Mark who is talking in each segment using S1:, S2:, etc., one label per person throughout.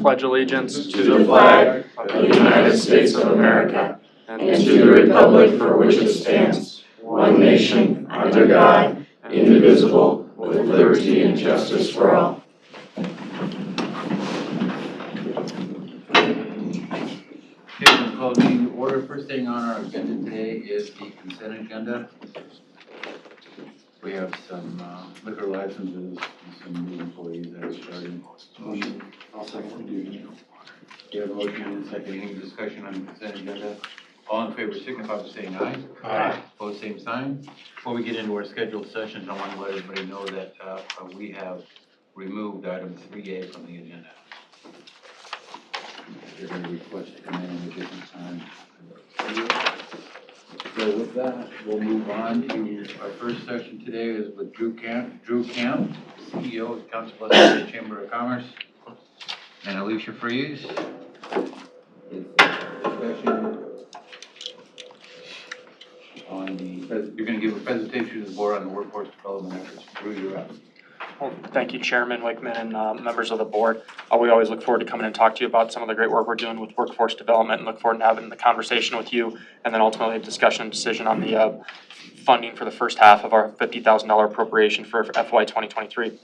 S1: pledge allegiance
S2: to the flag of the United States of America and to the republic for which it stands, one nation, under God, indivisible, with liberty and justice for all.
S3: We'll call the meeting to order. First thing on our agenda today is the consent agenda. We have some liquor licenses and some new employees that are starting.
S4: I'll second.
S3: Do you have a motion and a second? Any discussion on the consent agenda? All in favor signify by saying aye.
S4: Aye.
S3: Opposed, same sign. Before we get into our scheduled sessions, I want to let everybody know that we have removed item 3A from the agenda. They're going to request to come in at a different time. So with that, we'll move on to our first session today is with Drew Camp, CEO of the Council of the Chamber of Commerce, and Alicia Freeze. Discussion on you're going to give a presentation to the board on the workforce development efforts. Drew, you're up.
S1: Well, thank you, Chairman Wickman and members of the board. We always look forward to coming and talk to you about some of the great work we're doing with workforce development and look forward to having the conversation with you and then ultimately a discussion and decision on the funding for the first half of our $50,000 appropriation for FY 2023.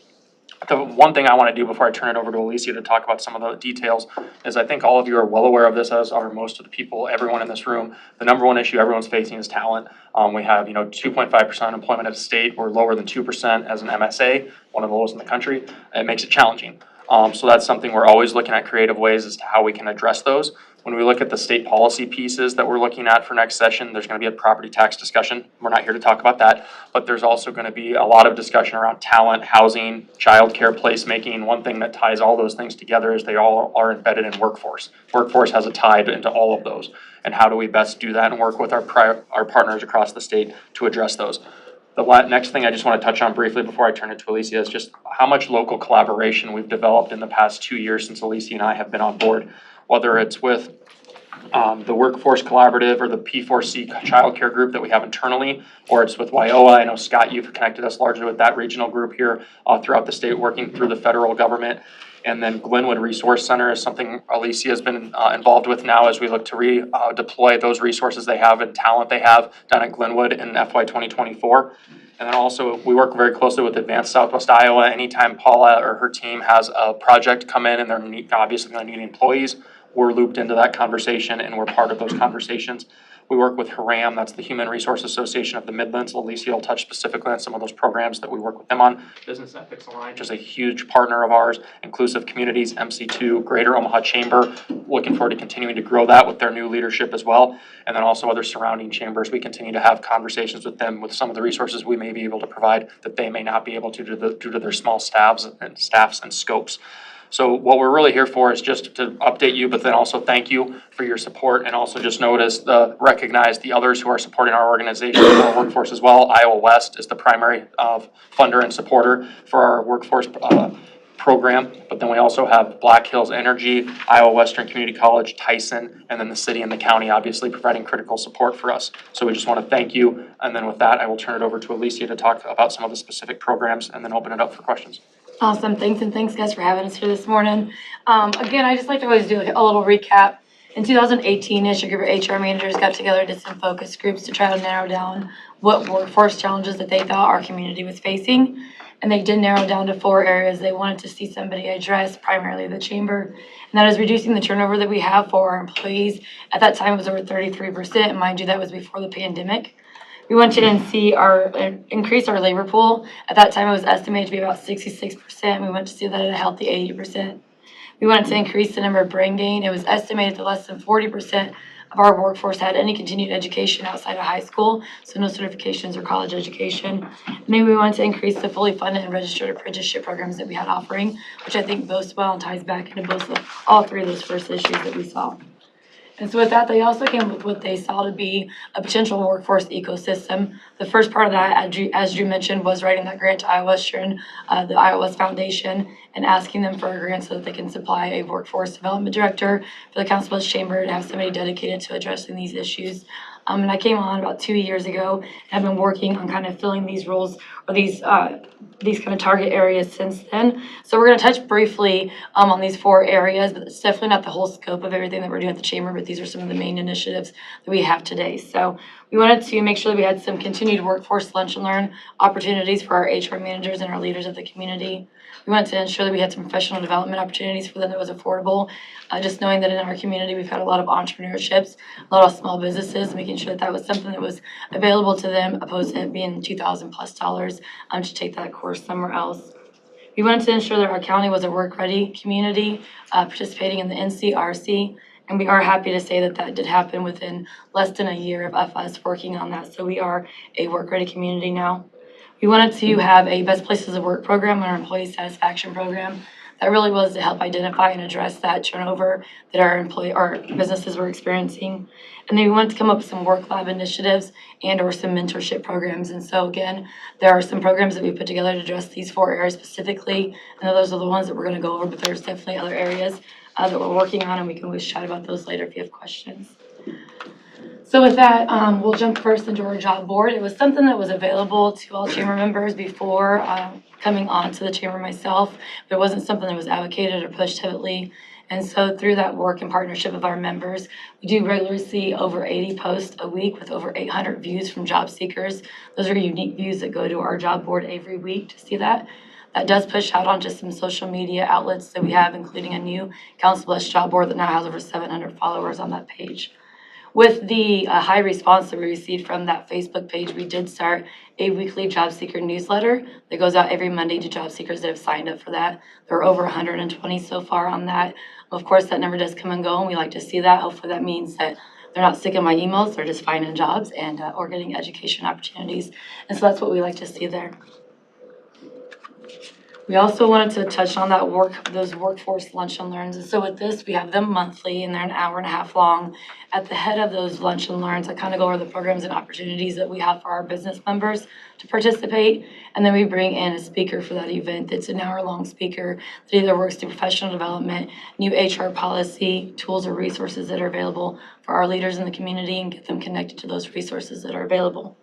S1: The one thing I want to do before I turn it over to Alicia to talk about some of the details is I think all of you are well aware of this, as are most of the people, everyone in this room. The number one issue everyone's facing is talent. We have 2.5% unemployment at the state. We're lower than 2% as an MSA, one of the lowest in the country. It makes it challenging. So that's something we're always looking at creative ways as to how we can address those. When we look at the state policy pieces that we're looking at for next session, there's going to be a property tax discussion. We're not here to talk about that, but there's also going to be a lot of discussion around talent, housing, childcare, placemaking. One thing that ties all those things together is they all are embedded in workforce. Workforce has a tie into all of those. And how do we best do that and work with our partners across the state to address those? The next thing I just want to touch on briefly before I turn it to Alicia is just how much local collaboration we've developed in the past 2 years since Alicia and I have been on board, whether it's with the Workforce Collaborative or the P4C childcare group that we have internally, or it's with WIOA. I know, Scott, you've connected us largely with that regional group here throughout the state, working through the federal government. And then Glenwood Resource Center is something Alicia has been involved with now as we look to redeploy those resources they have and talent they have down at Glenwood in FY 2024. And then also we work very closely with Advanced Southwest Iowa. Anytime Paula or her team has a project come in and they're obviously going to need employees, we're looped into that conversation and we're part of those conversations. We work with HRAM, that's the Human Resource Association of the Midlands. Alicia will touch specifically on some of those programs that we work with them on. Business Ethics Alliance is a huge partner of ours. Inclusive Communities, MC2, Greater Omaha Chamber. Looking forward to continuing to grow that with their new leadership as well. And then also other surrounding chambers. We continue to have conversations with them with some of the resources we may be able to provide that they may not be able to due to their small staffs and scopes. So what we're really here for is just to update you, but then also thank you for your support, and also just recognize the others who are supporting our organization and our workforce as well. Iowa West is the primary funder and supporter for our workforce program, but then we also have Black Hills Energy, Iowa Western Community College, Tyson, and then the city and the county obviously providing critical support for us. So we just want to thank you, and then with that I will turn it over to Alicia to talk about some of the specific programs and then open it up for questions.
S5: Awesome. Thanks guys for having us here this morning. Again, I just like to always do a little recap. In 2018-ish, a group of HR managers got together and did some focus groups to try to narrow down what workforce challenges that they thought our community was facing. And they did narrow down to 4 areas they wanted to see somebody address, primarily the chamber. And that is reducing the turnover that we have for our employees. At that time, it was over 33%. And mind you, that was before the pandemic. We went to increase our labor pool. At that time, it was estimated to be about 66%. We went to see that at a healthy 80%. We wanted to increase the number of brain gain. It was estimated that less than 40% of our workforce had any continued education outside of high school, so no certifications or college education. And then we wanted to increase the fully funded and registered apprenticeship programs that we had offering, which I think bodes well and ties back into all 3 of those first issues that we saw. And so with that, they also came up with what they saw to be a potential workforce ecosystem. The first part of that, as Drew mentioned, was writing that grant to Iowa Western, the Iowa West Foundation, and asking them for a grant so that they can supply a workforce development director for the Council Bluffs Chamber to have somebody dedicated to addressing these issues. And I came on about 2 years ago and have been working on kind of filling these roles or these these kind of target areas since then. So we're going to touch briefly on these 4 areas, but it's definitely not the whole scope of everything that we're doing at the Chamber, but these are some of the main initiatives that we have today. So we wanted to make sure that we had some continued workforce lunch and learn opportunities for our HR managers and our leaders of the community. We wanted to ensure that we had some professional development opportunities for them that was affordable. Just knowing that in our community we've had a lot of entrepreneurships, a lot of small businesses, making sure that that was something that was available to them, opposed to it being $2,000+ to take that course somewhere else. We wanted to ensure that our county was a work-ready community, participating in the NCRC, and we are happy to say that that did happen within less than a year of us working on that. So we are a work-ready community now. We wanted to have a best places to work program, our employee satisfaction program. That really was to help identify and address that turnover that our businesses were experiencing. And then we wanted to come up with some work lab initiatives and or some mentorship programs. And so again, there are some programs that we put together to address these 4 areas specifically. And those are the ones that we're going to go over, but there's definitely other areas that we're working on, and we can always chat about those later if you have questions. So with that, we'll jump first into our job board. It was something that was available to all chamber members before coming on to the chamber myself, but it wasn't something that was advocated or pushed heavily. And so through that work and partnership of our members, we do regularly see over 80 posts a week with over 800 views from job seekers. Those are unique views that go to our job board every week to see that. That does push out onto some social media outlets that we have, including a new Council Bluffs job board that now has over 700 followers on that page. With the high response that we received from that Facebook page, we did start a weekly job seeker newsletter that goes out every Monday to job seekers that have signed up for that. There are over 120 so far on that. Of course, that number does come and go, and we like to see that. Hopefully that means that they're not sick of my emails, they're just finding jobs and or getting education opportunities. And so that's what we like to see there. We also wanted to touch on that those workforce lunch and learns. And so with this, we have them monthly, and they're an hour and a half long. At the head of those lunch and learns, I kind of go over the programs and opportunities that we have for our business members to participate. And then we bring in a speaker for that event. It's an hour-long speaker that either works through professional development, new HR policy, tools or resources that are available for our leaders in the community, and get them connected to those resources that are available.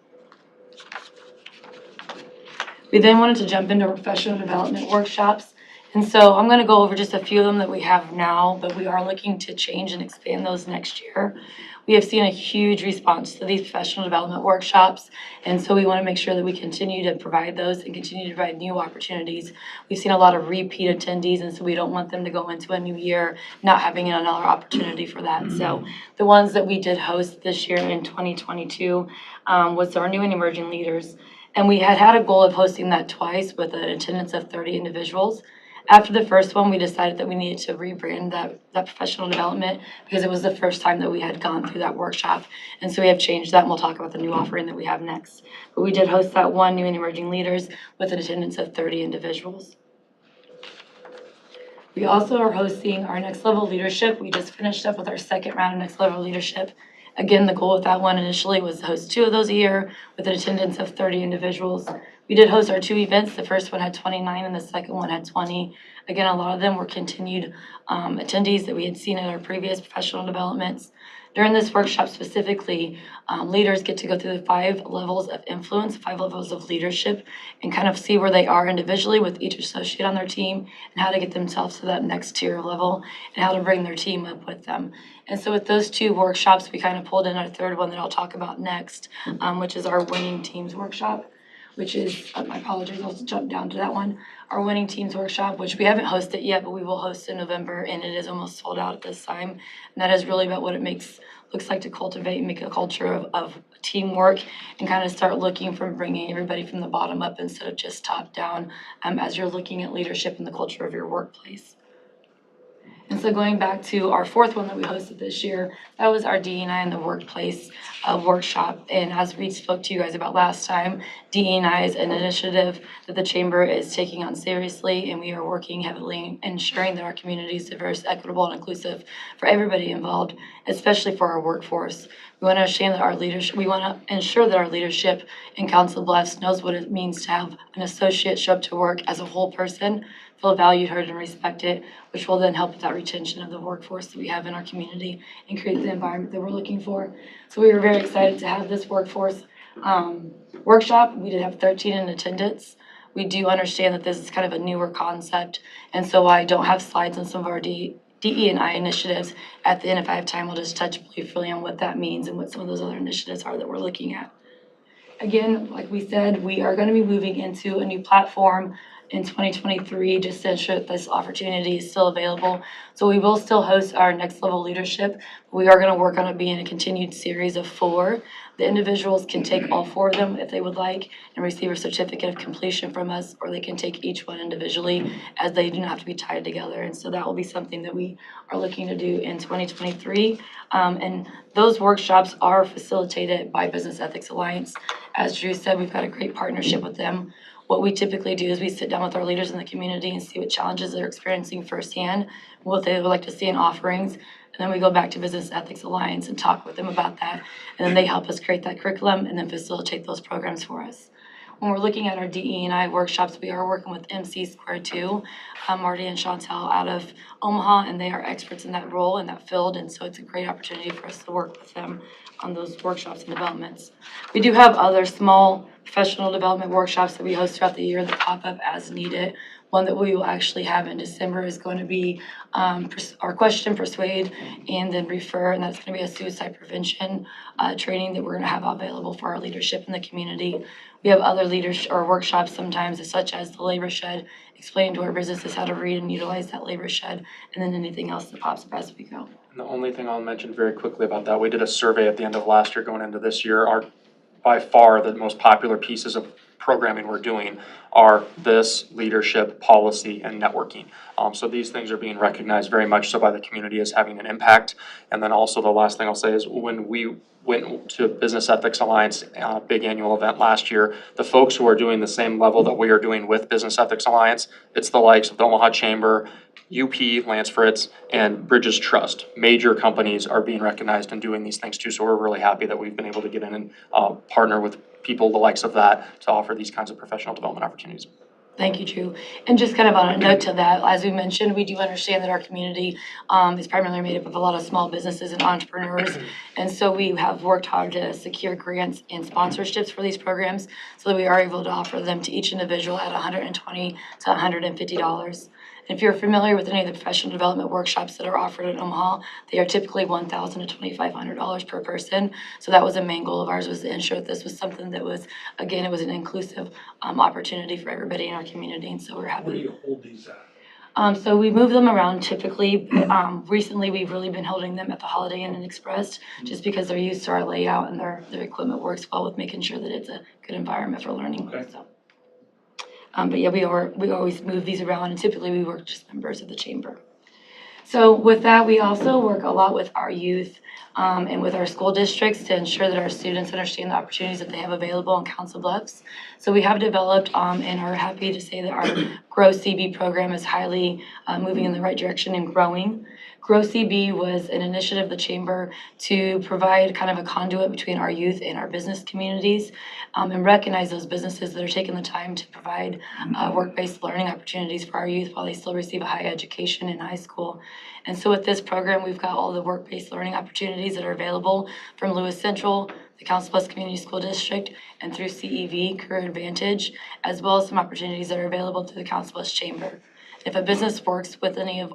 S5: We then wanted to jump into professional development workshops. And so I'm going to go over just a few of them that we have now, but we are looking to change and expand those next year. We have seen a huge response to these professional development workshops, and so we want to make sure that we continue to provide those and continue to provide new opportunities. We've seen a lot of repeat attendees, and so we don't want them to go into a new year not having another opportunity for that. So the ones that we did host this year in 2022 was our new and emerging leaders. And we had a goal of hosting that twice with an attendance of 30 individuals. After the first one, we decided that we needed to rebrand that professional development because it was the first time that we had gone through that workshop. And so we have changed that, and we'll talk about the new offering that we have next. But we did host that one, new and emerging leaders, with an attendance of 30 individuals. We also are hosting our next level leadership. We just finished up with our second round of next level leadership. Again, the goal with that one initially was to host 2 of those a year with an attendance of 30 individuals. We did host our 2 events. The first one had 29 and the second one had 20. Again, a lot of them were continued attendees that we had seen at our previous professional developments. During this workshop specifically, leaders get to go through the 5 levels of influence, 5 levels of leadership, and kind of see where they are individually with each associate on their team and how to get themselves to that next tier level and how to bring their team up with them. And so with those 2 workshops, we kind of pulled in our third one that I'll talk about next, which is our winning teams workshop, which is, my apologies, I'll jump down to that one. Our winning teams workshop, which we haven't hosted yet, but we will host in November, and it is almost sold out at this time. And that is really about what it looks like to cultivate and make a culture of teamwork and kind of start looking from bringing everybody from the bottom up instead of just top down as you're looking at leadership and the culture of your workplace. And so going back to our 4th one that we hosted this year, that was our DE&I in the workplace workshop. And as we spoke to you guys about last time, DE&I is an initiative that the Chamber is taking on seriously, and we are working heavily in ensuring that our community is diverse, equitable, and inclusive for everybody involved, especially for our workforce. We want to ensure that our leadership in Council Bluffs knows what it means to have an associate show up to work as a whole person, feel valued, heard, and respected, which will then help with that retention of the workforce that we have in our community and create the environment that we're looking for. So we were very excited to have this workforce workshop. We did have 13 in attendance. We do understand that this is kind of a newer concept, and so I don't have slides on some of our DE&I initiatives. At the end, if I have time, I'll just touch briefly on what that means and what some of those other initiatives are that we're looking at. Again, like we said, we are going to be moving into a new platform in 2023 just to ensure that this opportunity is still available. So we will still host our next level leadership. We are going to work on it being a continued series of 4. The individuals can take all 4 of them if they would like and receive a certificate of completion from us, or they can take each one individually, as they do not have to be tied together. And so that will be something that we are looking to do in 2023. And those workshops are facilitated by Business Ethics Alliance. As Drew said, we've got a great partnership with them. What we typically do is we sit down with our leaders in the community and see what challenges they're experiencing firsthand, what they would like to see in offerings, and then we go back to Business Ethics Alliance and talk with them about that, and then they help us create that curriculum and then facilitate those programs for us. When we're looking at our DE&I workshops, we are working with MC Square 2, Marty and Chantel out of Omaha, and they are experts in that role, in that field, and so it's a great opportunity for us to work with them on those workshops and developments. We do have other small professional development workshops that we host throughout the year that pop up as needed. One that we will actually have in December is going to be our question, persuade, and then refer, and that's going to be a suicide prevention training that we're going to have available for our leadership in the community. We have other leadership or workshops sometimes, such as the labor shed, explaining to our businesses how to read and utilize that labor shed, and then anything else that pops up as we go.
S1: And the only thing I'll mention very quickly about that, we did a survey at the end of last year going into this year. Our by far the most popular pieces of programming we're doing are this, leadership, policy, and networking. So these things are being recognized very much so by the community as having an impact. And then also the last thing I'll say is when we went to Business Ethics Alliance, big annual event last year, the folks who are doing the same level that we are doing with Business Ethics Alliance, it's the likes of the Omaha Chamber, UP, Lance Fritz, and Bridges Trust. Major companies are being recognized and doing these things too, so we're really happy that we've been able to get in and partner with people the likes of that to offer these kinds of professional development opportunities.
S5: Thank you, Drew. And just kind of on a note to that, as we mentioned, we do understand that our community is primarily made up of a lot of small businesses and entrepreneurs. And so we have worked hard to secure grants and sponsorships for these programs so that we are able to offer them to each individual at $120 to $150. And if you're familiar with any of the professional development workshops that are offered in Omaha, they are typically $1,000 to $2,500 per person. So that was a main goal of ours, was to ensure that this was something that was, again, it was an inclusive opportunity for everybody in our community. And so we're happy.
S2: Where do you hold these at?
S5: So we move them around typically. Recently, we've really been holding them at the Holiday Inn and Express just because they're used to our layout and their equipment works well with making sure that it's a good environment for learning.
S2: Okay.
S5: So. But yeah, we always move these around, and typically we work just members of the chamber. So with that, we also work a lot with our youth and with our school districts to ensure that our students understand the opportunities that they have available in Council Bluffs. So we have developed and are happy to say that our Grow CB program is highly moving in the right direction and growing. Grow CB was an initiative of the Chamber to provide kind of a conduit between our youth and our business communities and recognize those businesses that are taking the time to provide work-based learning opportunities for our youth while they still receive a high education in high school. And so with this program, we've got all the work-based learning opportunities that are available from Lewis Central, the Council Bluffs Community School District, and through CEV, Career Advantage, as well as some opportunities that are available through the Council Bluffs Chamber. If a business works with any of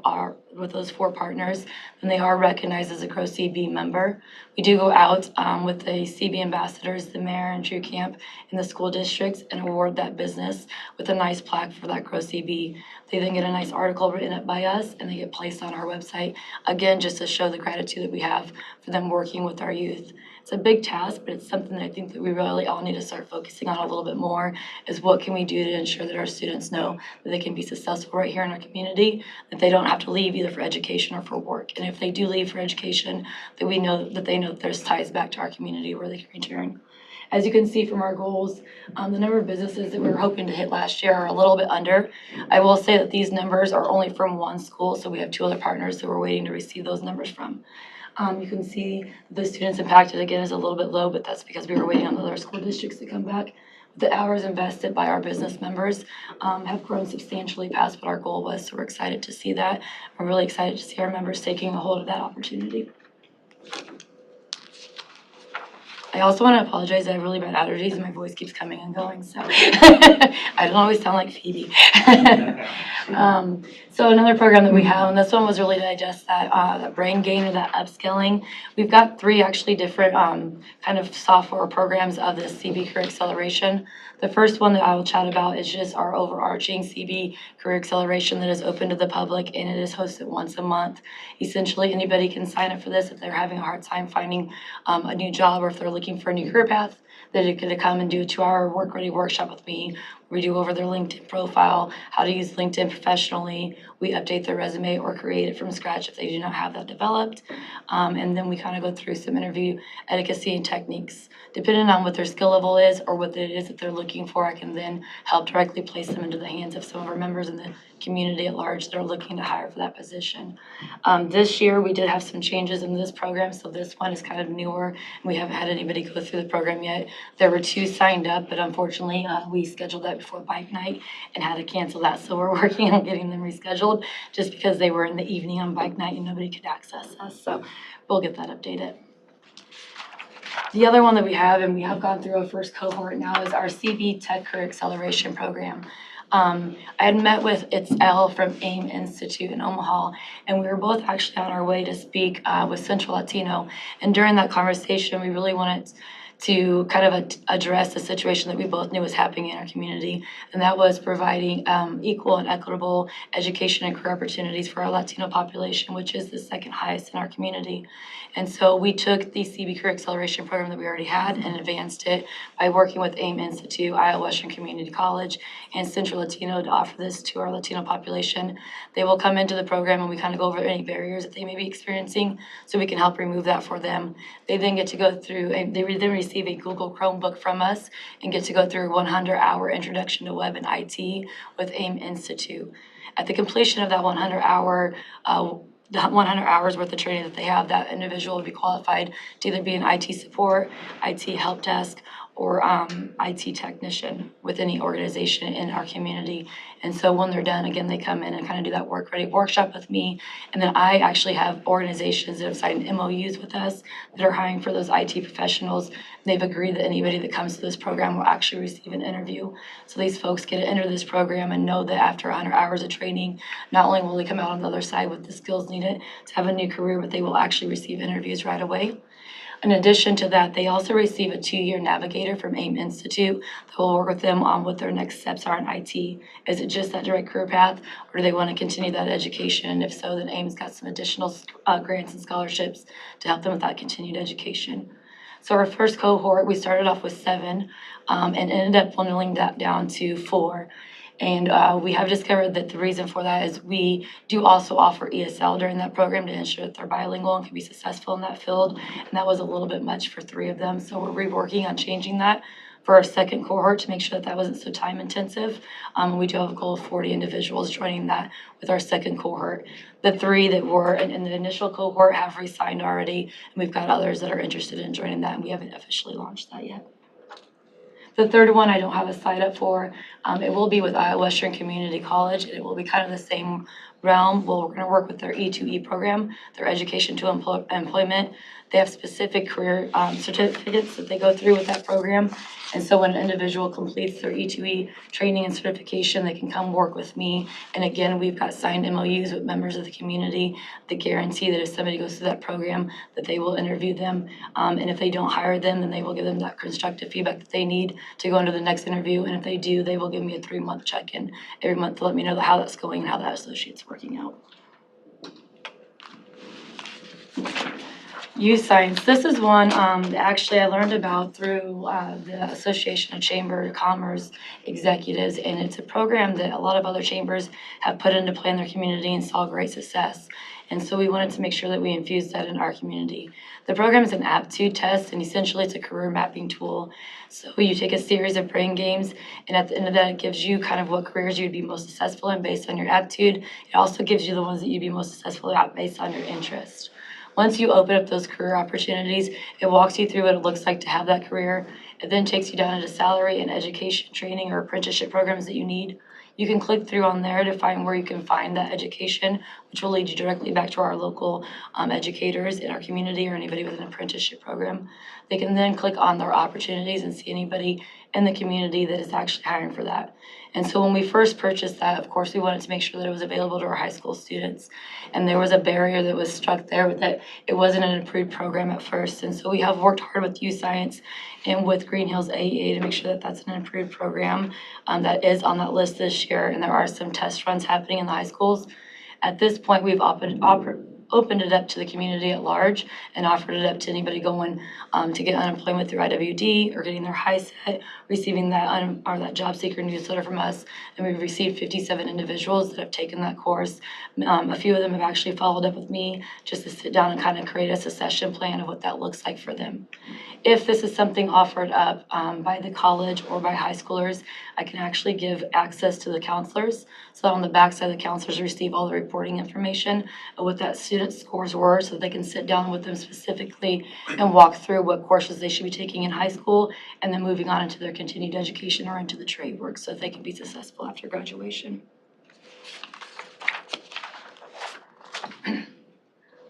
S5: with those 4 partners, then they are recognized as a Grow CB member. We do go out with the CB ambassadors, the mayor and Drew Camp in the school districts, and award that business with a nice plaque for that Grow CB. They then get a nice article written up by us, and they get placed on our website, again, just to show the gratitude that we have for them working with our youth. It's a big task, but it's something that I think that we really all need to start focusing on a little bit more, is what can we do to ensure that our students know that they can be successful right here in our community, that they don't have to leave either for education or for work. And if they do leave for education, that we know that they know that there's ties back to our community where they can return. As you can see from our goals, the number of businesses that we were hoping to hit last year are a little bit under. I will say that these numbers are only from 1 school, so we have 2 other partners that we're waiting to receive those numbers from. You can see the students impacted again is a little bit low, but that's because we were waiting on the other school districts to come back. The hours invested by our business members have grown substantially past what our goal was, so we're excited to see that. We're really excited to see our members taking a hold of that opportunity. I also want to apologize. I have really bad allergies and my voice keeps coming and going, so I don't always sound like Phoebe. So another program that we have, and this one was really to digest that brain gain or that upskilling. We've got 3 actually different kind of software programs of this CB Career Acceleration. The first one that I will chat about is just our overarching CB Career Acceleration that is open to the public, and it is hosted once a month. Essentially, anybody can sign up for this if they're having a hard time finding a new job, or if they're looking for a new career path. They're going to come and do a 2-hour work-ready workshop with me. We do over their LinkedIn profile, how to use LinkedIn professionally. We update their resume or create it from scratch if they do not have that developed. And then we kind of go through some interview etiquette and techniques. Depending on what their skill level is or what it is that they're looking for, I can then help directly place them into the hands of some of our members in the community at large that are looking to hire for that position. This year, we did have some changes in this program, so this one is kind of newer, and we haven't had anybody go through the program yet. There were 2 signed up, but unfortunately, we scheduled that before bike night and had to cancel that, so we're working on getting them rescheduled just because they were in the evening on bike night and nobody could access us, so we'll get that updated. The other one that we have, and we have gone through our first cohort now, is our CB Tech Career Acceleration Program. I had met with Elle from AIM Institute in Omaha, and we were both actually on our way to speak with Central Latino. And during that conversation, we really wanted to kind of address the situation that we both knew was happening in our community, and that was providing equal and equitable education and career opportunities for our Latino population, which is the second highest in our community. And so we took the CB Career Acceleration Program that we already had and advanced it by working with AIM Institute, Iowa Western Community College, and Central Latino to offer this to our Latino population. They will come into the program and we kind of go over any barriers that they may be experiencing so we can help remove that for them. They then get to go through, and they then receive a Google Chromebook from us and get to go through a 100-hour introduction to web and IT with AIM Institute. At the completion of that 100-hour the 100 hours worth of training that they have, that individual will be qualified to either be an IT support, IT help desk, or IT technician with any organization in our community. And so when they're done, again, they come in and kind of do that work-ready workshop with me. And then I actually have organizations that have signed MOUs with us that are hiring for those IT professionals. They've agreed that anybody that comes to this program will actually receive an interview. So these folks get to enter this program and know that after 100 hours of training, not only will they come out on the other side with the skills needed to have a new career, but they will actually receive interviews right away. In addition to that, they also receive a 2-year navigator from AIM Institute that will work with them on what their next steps are in IT. Is it just that direct career path, or do they want to continue that education? And if so, then AIM's got some additional grants and scholarships to help them with that continued education. So our first cohort, we started off with 7 and ended up dwindling that down to 4. And we have discovered that the reason for that is we do also offer ESL during that program to ensure that they're bilingual and can be successful in that field. And that was a little bit much for 3 of them. So we're reworking on changing that for our second cohort to make sure that that wasn't so time intensive. We do have a goal of 40 individuals joining that with our second cohort. The 3 that were in the initial cohort have re-signed already, and we've got others that are interested in joining that, and we haven't officially launched that yet. The third one I don't have a site up for. It will be with Iowa Western Community College, and it will be kind of the same realm. Well, we're going to work with their E2E program, their Education to Employment. They have specific career certificates that they go through with that program. And so when an individual completes their E2E training and certification, they can come work with me. And again, we've got signed MOUs with members of the community that guarantee that if somebody goes through that program, that they will interview them. And if they don't hire them, then they will give them that constructive feedback that they need to go into the next interview. And if they do, they will give me a 3-month check-in every month to let me know how that's going and how that associate's working out. Youth Science. This is one that actually I learned about through the Association of Chamber of Commerce Executives, and it's a program that a lot of other chambers have put into play in their community and saw great success. And so we wanted to make sure that we infused that in our community. The program is an Aptitude Test, and essentially it's a career mapping tool. So you take a series of brain games, and at the end of that, it gives you kind of what careers you'd be most successful in based on your aptitude. It also gives you the ones that you'd be most successful at based on your interest. Once you open up those career opportunities, it walks you through what it looks like to have that career. It then takes you down into salary and education training or apprenticeship programs that you need. You can click through on there to find where you can find that education, which will lead you directly back to our local educators in our community or anybody with an apprenticeship program. They can then click on their opportunities and see anybody in the community that is actually hiring for that. And so when we first purchased that, of course, we wanted to make sure that it was available to our high school students. And there was a barrier that was struck there that it wasn't an approved program at first. And so we have worked hard with Youth Science and with Green Hills AEA to make sure that that's an approved program that is on that list this year. And there are some test runs happening in the high schools. At this point, we've opened it up to the community at large and offered it up to anybody going to get unemployment through IWD or getting their high set, receiving that job seeker newsletter from us. And we've received 57 individuals that have taken that course. A few of them have actually followed up with me just to sit down and kind of create a succession plan of what that looks like for them. If this is something offered up by the college or by high schoolers, I can actually give access to the counselors. So on the backside, the counselors receive all the reporting information of what that student's scores were so they can sit down with them specifically and walk through what courses they should be taking in high school and then moving on into their continued education or into the trade work so that they can be successful after graduation.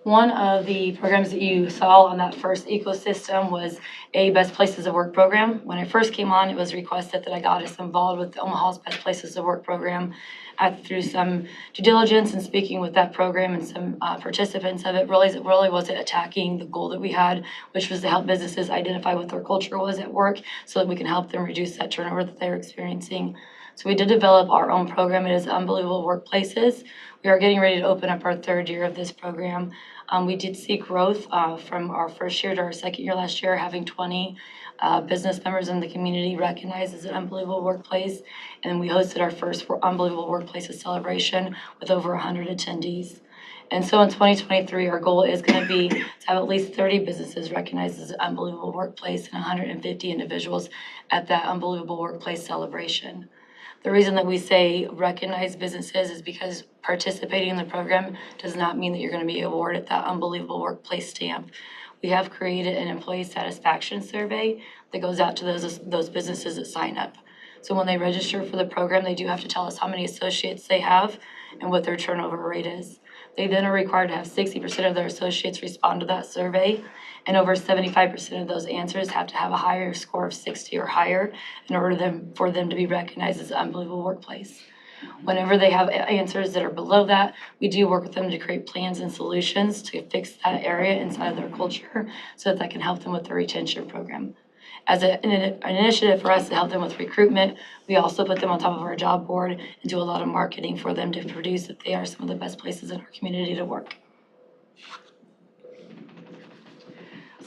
S5: One of the programs that you saw on that first ecosystem was a Best Places of Work program. When I first came on, it was requested that I got us involved with Omaha's Best Places of Work program. Through some due diligence and speaking with that program and some participants of it, really wasn't attacking the goal that we had, which was to help businesses identify what their culture was at work so that we can help them reduce that turnover that they're experiencing. So we did develop our own program. It is Unbelievable Workplaces. We are getting ready to open up our third year of this program. We did see growth from our first year to our second year last year, having 20 business members in the community recognized as an Unbelievable Workplace. And we hosted our first Unbelievable Workplaces celebration with over 100 attendees. And so in 2023, our goal is going to be to have at least 30 businesses recognized as an Unbelievable Workplace and 150 individuals at that Unbelievable Workplace celebration. The reason that we say recognize businesses is because participating in the program does not mean that you're going to be awarded that Unbelievable Workplace stamp. We have created an employee satisfaction survey that goes out to those businesses that sign up. So when they register for the program, they do have to tell us how many associates they have and what their turnover rate is. They then are required to have 60% of their associates respond to that survey, and over 75% of those answers have to have a higher score of 60 or higher in order for them to be recognized as an Unbelievable Workplace. Whenever they have answers that are below that, we do work with them to create plans and solutions to fix that area inside of their culture so that can help them with their retention program. As an initiative for us to help them with recruitment, we also put them on top of our job board and do a lot of marketing for them to produce that they are some of the best places in our community to work.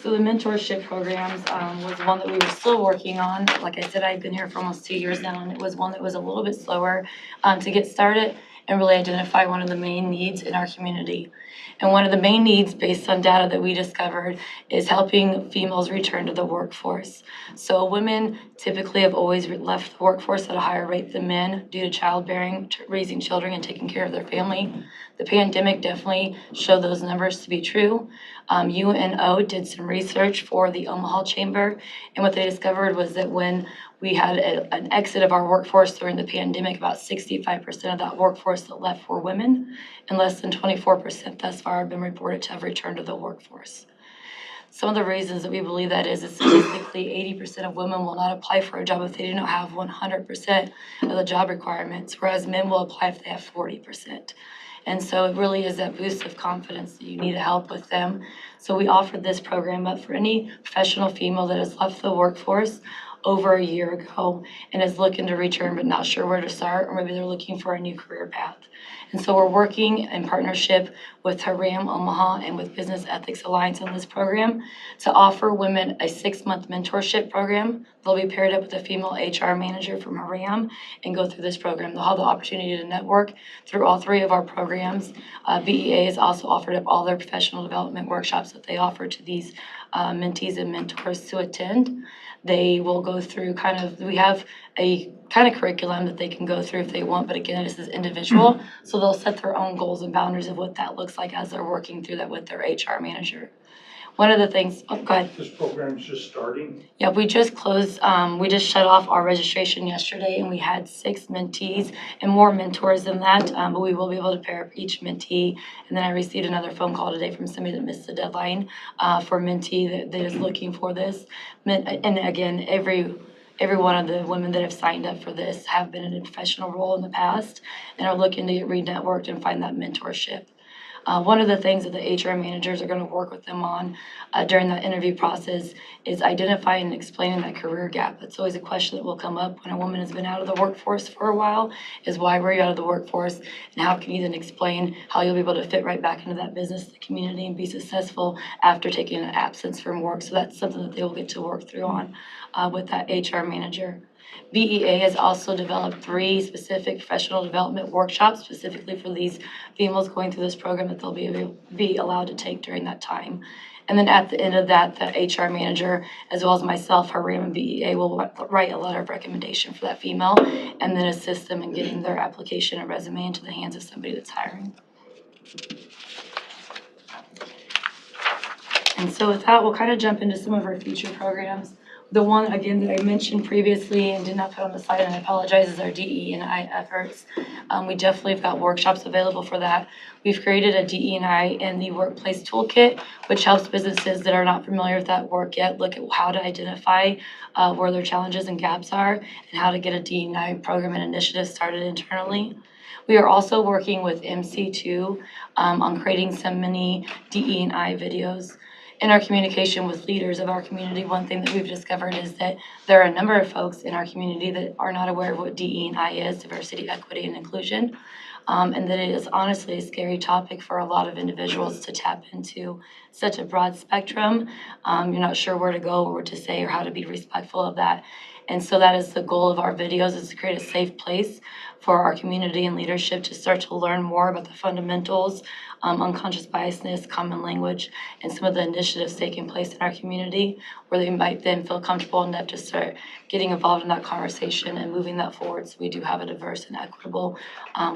S5: So the mentorship programs was one that we were still working on. Like I said, I've been here for almost 2 years now, and it was one that was a little bit slower to get started and really identify one of the main needs in our community. And one of the main needs based on data that we discovered is helping females return to the workforce. So women typically have always left the workforce at a higher rate than men due to childbearing, raising children, and taking care of their family. The pandemic definitely showed those numbers to be true. UNO did some research for the Omaha Chamber, and what they discovered was that when we had an exit of our workforce during the pandemic, about 65% of that workforce that left were women, and less than 24% thus far have been reported to have returned to the workforce. Some of the reasons that we believe that is statistically 80% of women will not apply for a job if they do not have 100% of the job requirements, whereas men will apply if they have 40%. And so it really is that boost of confidence that you need to help with them. So we offered this program up for any professional female that has left the workforce over a year ago and is looking to return but not sure where to start, or maybe they're looking for a new career path. And so we're working in partnership with Haram Omaha and with Business Ethics Alliance on this program to offer women a 6-month mentorship program. They'll be paired up with a female HR manager from Haram and go through this program. They'll have the opportunity to network through all 3 of our programs. BEA has also offered up all their professional development workshops that they offer to these mentees and mentors to attend. They will go through we have a kind of curriculum that they can go through if they want, but again, this is individual. So they'll set their own goals and boundaries of what that looks like as they're working through that with their HR manager. One of the things, oh, go ahead.
S6: This program's just starting.
S5: Yeah, we just closed, we just shut off our registration yesterday, and we had 6 mentees and more mentors than that, but we will be able to pair up each mentee. And then I received another phone call today from somebody that missed the deadline for mentee that is looking for this. And again, every one of the women that have signed up for this have been in a professional role in the past and are looking to get re-networked and find that mentorship. One of the things that the HR managers are going to work with them on during that interview process is identifying and explaining that career gap. It's always a question that will come up when a woman has been out of the workforce for a while, is why were you out of the workforce, and how can you then explain how you'll be able to fit right back into that business, the community, and be successful after taking an absence from work. So that's something that they will get to work through on with that HR manager. BEA has also developed 3 specific professional development workshops specifically for these females going through this program that they'll be allowed to take during that time. And then at the end of that, the HR manager, as well as myself, her RAM and BEA, will write a letter of recommendation for that female and then assist them in getting their application and resume into the hands of somebody that's hiring. And so with that, we'll kind of jump into some of our future programs. The one, again, that I mentioned previously and did not put on the slide, and I apologize, is our DE&I efforts. We definitely have got workshops available for that. We've created a DE&I in the workplace toolkit, which helps businesses that are not familiar with that work yet look at how to identify where their challenges and gaps are and how to get a DE&I program and initiative started internally. We are also working with MC2 on creating some mini DE&I videos. In our communication with leaders of our community, one thing that we've discovered is that there are a number of folks in our community that are not aware of what DE&I is, diversity, equity, and inclusion, and that it is honestly a scary topic for a lot of individuals to tap into. Such a broad spectrum, you're not sure where to go or what to say or how to be respectful of that. And so that is the goal of our videos, is to create a safe place for our community and leadership to start to learn more about the fundamentals, unconscious biasness, common language, and some of the initiatives taking place in our community where they might then feel comfortable enough to start getting involved in that conversation and moving that forward so we do have a diverse and equitable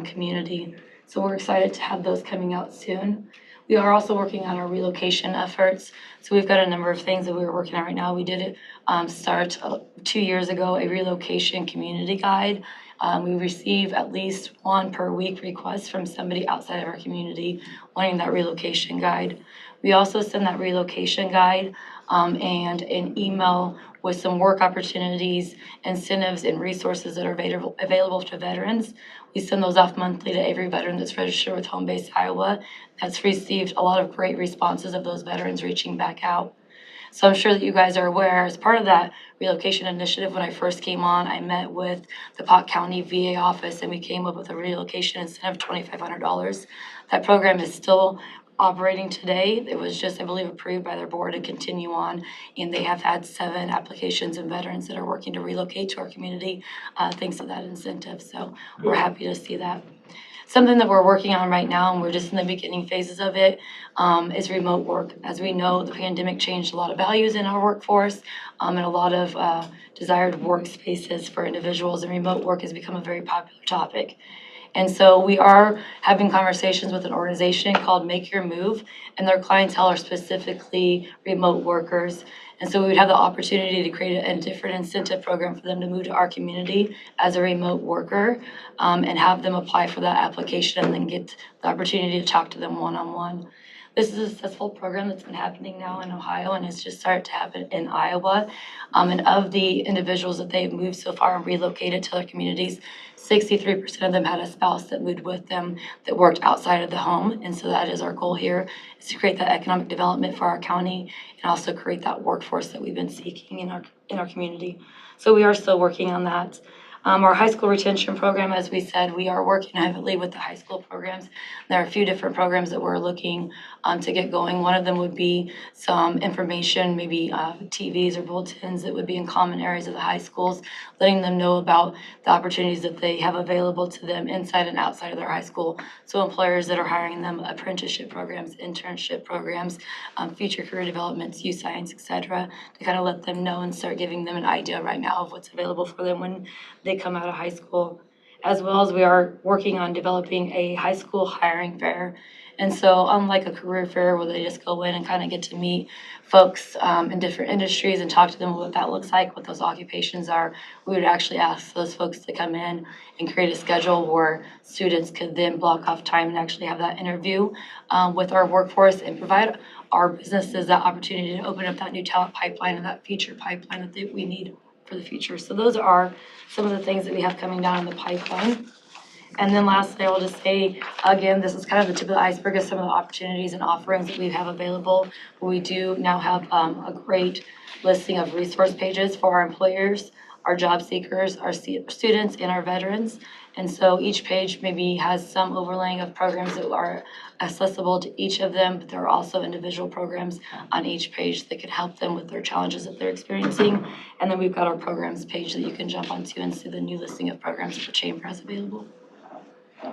S5: community. So we're excited to have those coming out soon. We are also working on our relocation efforts. So we've got a number of things that we're working on right now. We did start 2 years ago a relocation community guide. We receive at least 1 per week request from somebody outside of our community wanting that relocation guide. We also send that relocation guide and an email with some work opportunities, incentives, and resources that are available to veterans. We send those off monthly to every veteran that's registered with Home Base Iowa. That's received a lot of great responses of those veterans reaching back out. So I'm sure that you guys are aware, as part of that relocation initiative, when I first came on, I met with the Pot County VA office and we came up with a relocation incentive of $2,500. That program is still operating today. It was just, I believe, approved by their board to continue on, and they have had 7 applications and veterans that are working to relocate to our community thanks to that incentive. So we're happy to see that. Something that we're working on right now, and we're just in the beginning phases of it, is remote work. As we know, the pandemic changed a lot of values in our workforce and a lot of desired workspaces for individuals, and remote work has become a very popular topic. And so we are having conversations with an organization called Make Your Move, and their clientele are specifically remote workers. And so we would have the opportunity to create a different incentive program for them to move to our community as a remote worker and have them apply for that application and then get the opportunity to talk to them one-on-one. This is a successful program that's been happening now in Ohio and has just started to happen in Iowa. And of the individuals that they've moved so far and relocated to their communities, 63% of them had a spouse that moved with them that worked outside of the home. And so that is our goal here, is to create that economic development for our county and also create that workforce that we've been seeking in our community. So we are still working on that. Our high school retention program, as we said, we are working heavily with the high school programs. There are a few different programs that we're looking to get going. One of them would be some information, maybe TVs or bulletins that would be in common areas of the high schools, letting them know about the opportunities that they have available to them inside and outside of their high school. So employers that are hiring them, apprenticeship programs, internship programs, future career developments, youth science, etc., to kind of let them know and start giving them an idea right now of what's available for them when they come out of high school, as well as we are working on developing a high school hiring fair. And so unlike a career fair where they just go in and kind of get to meet folks in different industries and talk to them what that looks like, what those occupations are, we would actually ask those folks to come in and create a schedule where students could then block off time and actually have that interview with our workforce and provide our businesses that opportunity to open up that new talent pipeline and that future pipeline that we need for the future. So those are some of the things that we have coming down in the pipeline. And then lastly, I will just say, again, this is kind of the tip of the iceberg of some of the opportunities and offerings that we have available. We do now have a great listing of resource pages for our employers, our job seekers, our students, and our veterans. And so each page maybe has some overlaying of programs that are accessible to each of them, but there are also individual programs on each page that could help them with their challenges that they're experiencing. And then we've got our programs page that you can jump onto and see the new listing of programs that the chamber has available.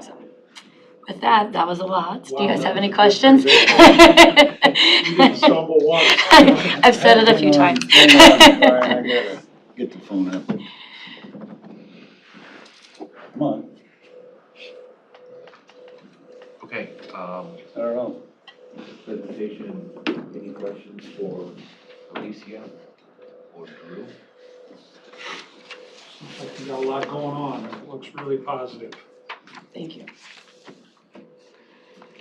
S5: So with that was a lot. Do you guys have any questions?
S6: You didn't stumble once.
S5: I've said it a few times.
S7: I gotta get the phone up. Come on,
S3: Okay,
S7: I don't know.
S4: Presentation, any questions for
S3: Alicia or Drew?
S6: Seems like you got a lot going on. It looks really positive.
S5: Thank you.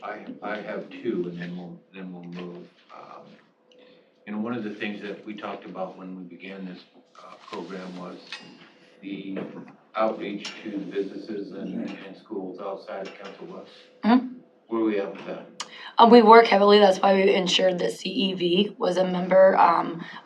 S3: I have two, and then we'll move. And one of the things that we talked about when we began this program was the outreach to the businesses and schools outside of Council Bluffs.
S5: Mhm.
S3: Where are we at with that?
S5: We work heavily, that's why we ensured that CEV was a member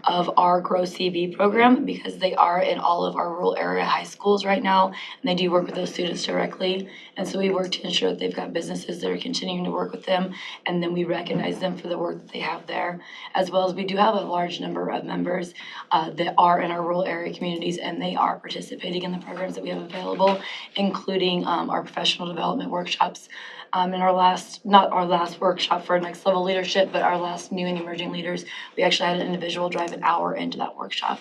S5: of our Grow CV program, because they are in all of our rural area high schools right now, and they do work with those students directly. And so we work to ensure that they've got businesses that are continuing to work with them, and then we recognize them for the work that they have there. As well as we do have a large number of members that are in our rural area communities, and they are participating in the programs that we have available, including our professional development workshops. In not our last workshop for next level leadership, but our last new and emerging leaders, we actually had an individual drive an hour into that workshop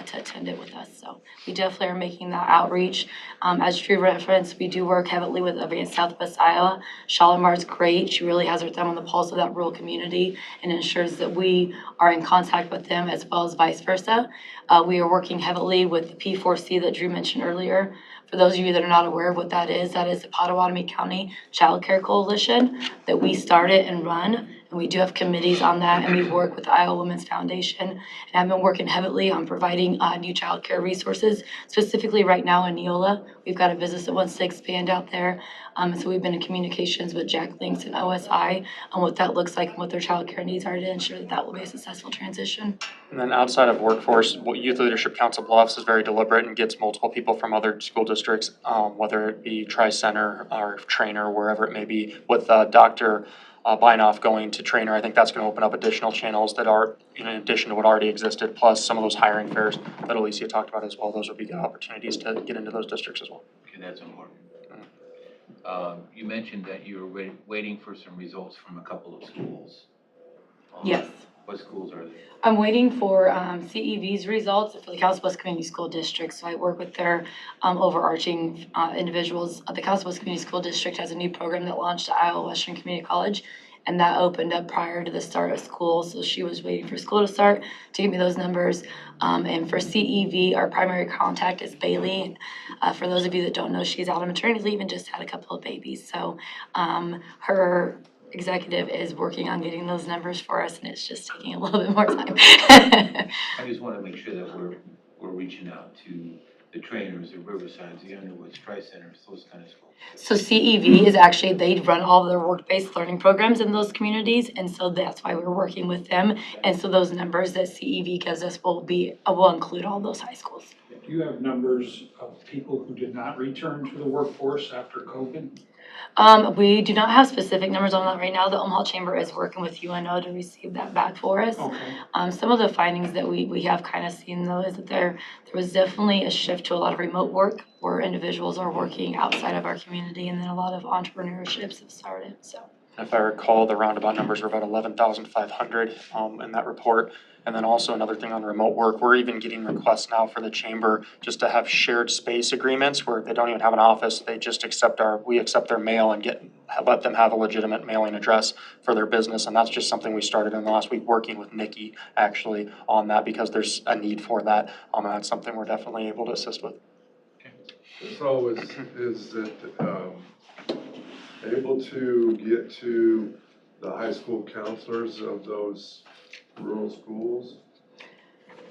S5: to attend it with us. So we definitely are making that outreach. As Drew referenced, we do work heavily with Advanced Southwest Iowa. Shalimar's great. She really has her thumb on the pulse of that rural community and ensures that we are in contact with them as well as vice versa. We are working heavily with the P4C that Drew mentioned earlier. For those of you that are not aware of what that is the Pottawattamie County Child Care Coalition that we started and run. And we do have committees on that, and we work with the Iowa Women's Foundation. And I've been working heavily on providing new child care resources, specifically right now in Neola. We've got a business that wants to expand out there. And so we've been in communications with Jack Links and OSI on what that looks like and what their child care needs are to ensure that that will be a successful transition.
S1: And then outside of workforce, Youth Leadership Council Bluffs is very deliberate and gets multiple people from other school districts, whether it be Tri-Center or Trainer, wherever it may be, with Dr. Beinoff going to Trainer. I think that's going to open up additional channels that are in addition to what already existed, plus some of those hiring fairs that Alicia talked about as well. Those would be good opportunities to get into those districts as well.
S3: Okay, that's important. You mentioned that you were waiting for some results from a couple of schools.
S5: Yes.
S3: What schools are they?
S5: I'm waiting for CEV's results for the Council Bluffs Community School District. So I work with their overarching individuals. The Council Bluffs Community School District has a new program that launched at Iowa Western Community College, and that opened up prior to the start of school. So she was waiting for school to start to give me those numbers. And for CEV, our primary contact is Bailey. For those of you that don't know, she's out on maternity leave and just had a couple of babies. So her executive is working on getting those numbers for us, and it's just taking a little bit more time.
S3: I just want to make sure that we're reaching out to the Trainers, the Riversides, the Underwoods, Tri-Centers, those kind of schools.
S5: So CEV is actually, they run all of their work-based learning programs in those communities, and so that's why we're working with them. And so those numbers that CEV gives us will include all those high schools.
S6: Do you have numbers of people who did not return to the workforce after COVID?
S5: We do not have specific numbers on that right now. The Omaha Chamber is working with UNO to receive that back for us.
S6: Okay.
S5: Some of the findings that we have kind of seen though is that there was definitely a shift to a lot of remote work where individuals are working outside of our community, and then a lot of entrepreneurships have started. So
S1: If I recall, the roundabout numbers were about 11,500 in that report. And then also another thing on remote work, we're even getting requests now for the chamber just to have shared space agreements where they don't even have an office. They just we accept their mail and let them have a legitimate mailing address for their business. And that's just something we started in the last week, working with Nikki actually on that because there's a need for that. And that's something we're definitely able to assist with.
S8: So is it able to get to the high school counselors of those rural schools?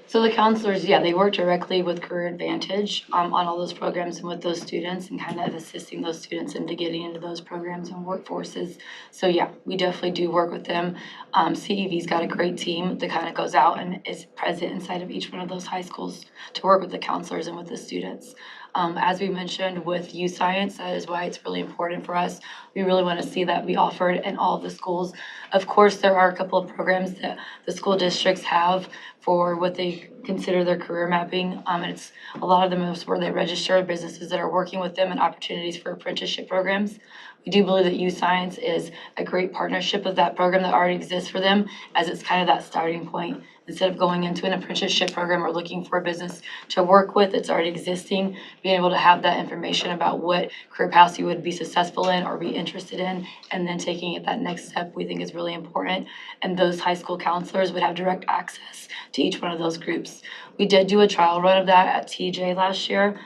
S5: So the counselors, yeah, they work directly with Career Advantage on all those programs and with those students and kind of assisting those students into getting into those programs and workforces. So yeah, we definitely do work with them. CEV's got a great team that kind of goes out and is present inside of each one of those high schools to work with the counselors and with the students. As we mentioned with youth science, that is why it's really important for us. We really want to see that be offered in all of the schools. Of course, there are a couple of programs that the school districts have for what they consider their career mapping. And it's a lot of them is where they register businesses that are working with them and opportunities for apprenticeship programs. We do believe that youth science is a great partnership of that program that already exists for them, as it's kind of that starting point. Instead of going into an apprenticeship program or looking for a business to work with that's already existing, being able to have that information about what career paths you would be successful in or be interested in, and then taking it that next step, we think is really important. And those high school counselors would have direct access to each one of those groups. We did do a trial run of that at TJ last year.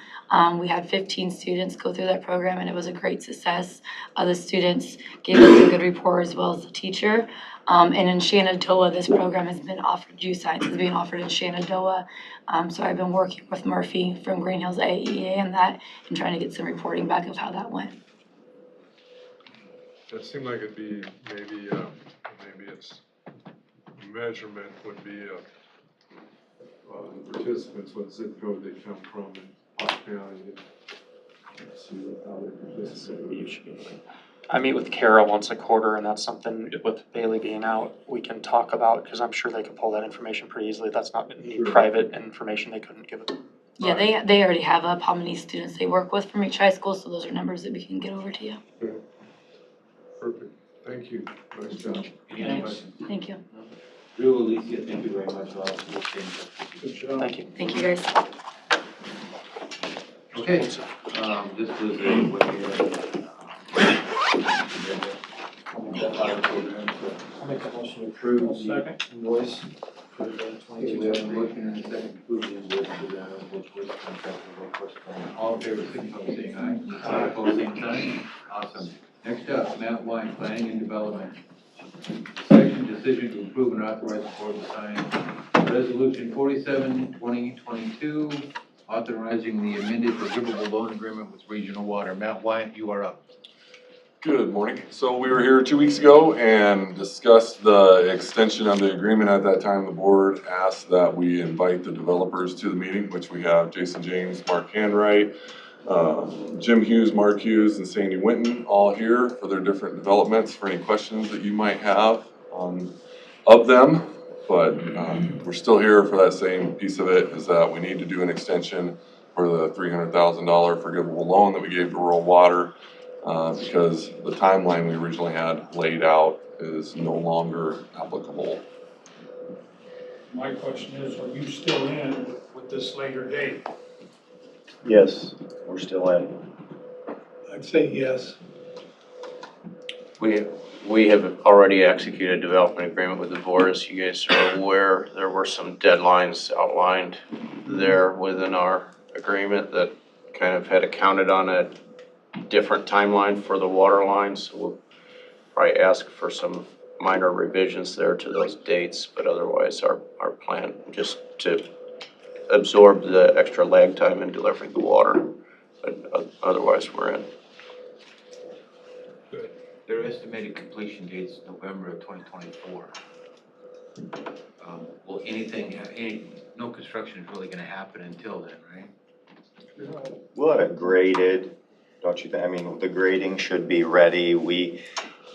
S5: We had 15 students go through that program, and it was a great success. The students gave us a good report as well as the teacher. And in Shenandoah, this program has been offered, youth science is being offered in Shenandoah. So I've been working with Murphy from Green Hills AEA and that, and trying to get some reporting back of how that went.
S8: It seemed like it'd be maybe it's measurement would be the participants, what zip code they come from in Pottawattamie, and see how they participate.
S1: I meet with Kara once a quarter, and that's something with Bailey being out, we can talk about, because I'm sure they could pull that information pretty easily. That's not any private information they couldn't give it.
S5: Yeah, they already have up how many students they work with from each high school, so those are numbers that we can get over to you.
S8: Okay. Perfect, thank you, nice job.
S3: Any other questions?
S5: Thank you.
S3: Drew, Alicia, thank you very much. We'll stay in touch.
S6: Good job.
S1: Thank you.
S5: Thank you, guys.
S3: Okay, this was a
S4: I'll make a motion to approve the invoice for the
S3: okay, we have a motion and a second to approve the invoice for the workforce contract for workforce plan. All in favor, signify by saying aye. Aye. Opposed, same sign. Awesome. Next up, Matt Wine, Planning and Development. Section decision to approve and authorize the board to sign Resolution 47-2022, authorizing the amended presumable loan agreement with Regional Water. Matt Wine, you are up.
S9: Good morning. So we were here 2 weeks ago and discussed the extension of the agreement. At that time, the board asked that we invite the developers to the meeting, which we have Jason James, Mark Handwright, Jim Hughes, Mark Hughes, and Sandy Winton all here for their different developments, for any questions that you might have of them. But we're still here for that same piece of it, is that we need to do an extension for the $300,000 forgivable loan that we gave to rural water. Because the timeline we originally had laid out is no longer applicable.
S6: My question is, are you still in with this later date?
S10: Yes, we're still in.
S6: I'd say yes.
S10: We have already executed a development agreement with the board. As you guys are aware, there were some deadlines outlined there within our agreement that kind of had accounted on a different timeline for the water lines. So we'll probably ask for some minor revisions there to those dates, but otherwise our plan just to absorb the extra lag time in delivering the water, but otherwise we're in.
S8: Good.
S3: Their estimated completion date is November of 2024. Will no construction is really gonna happen until then, right?
S10: We'll have it graded, don't you think? I mean, the grading should be ready.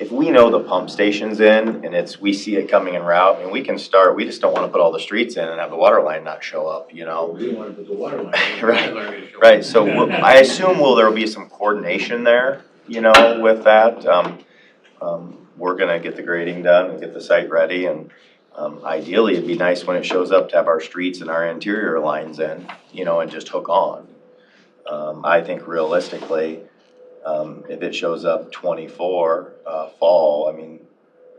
S10: If we know the pump station's in and we see it coming en route, I mean, we can start. We just don't want to put all the streets in and have the water line not show up, you know?
S3: We don't wanna put the water line.
S10: Right, so I assume there'll be some coordination there, you know, with that.
S11: we're gonna get the grading done and get the site ready, and ideally, it'd be nice when it shows up to have our streets and our interior lines in, you know, and just hook on. I think realistically, if it shows up 24, fall, I mean,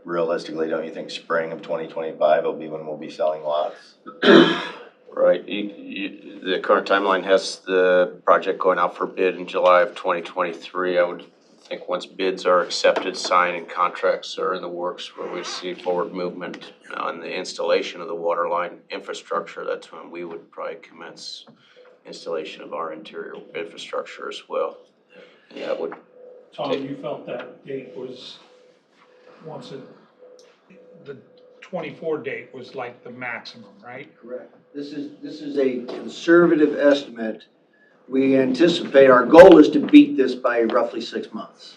S11: realistically, don't you think spring of 2025 will be when we'll be selling lots?
S10: Right, the current timeline has the project going out for bid in July of 2023. I would think once bids are accepted, signed, and contracts are in the works, where we see forward movement on the installation of the water line infrastructure, that's when we would probably commence installation of our interior infrastructure as well. And that would,
S6: Tom, you felt that date was, the 24 date was like the maximum, right?
S2: Correct. This is a conservative estimate. We anticipate, our goal is to beat this by roughly 6 months.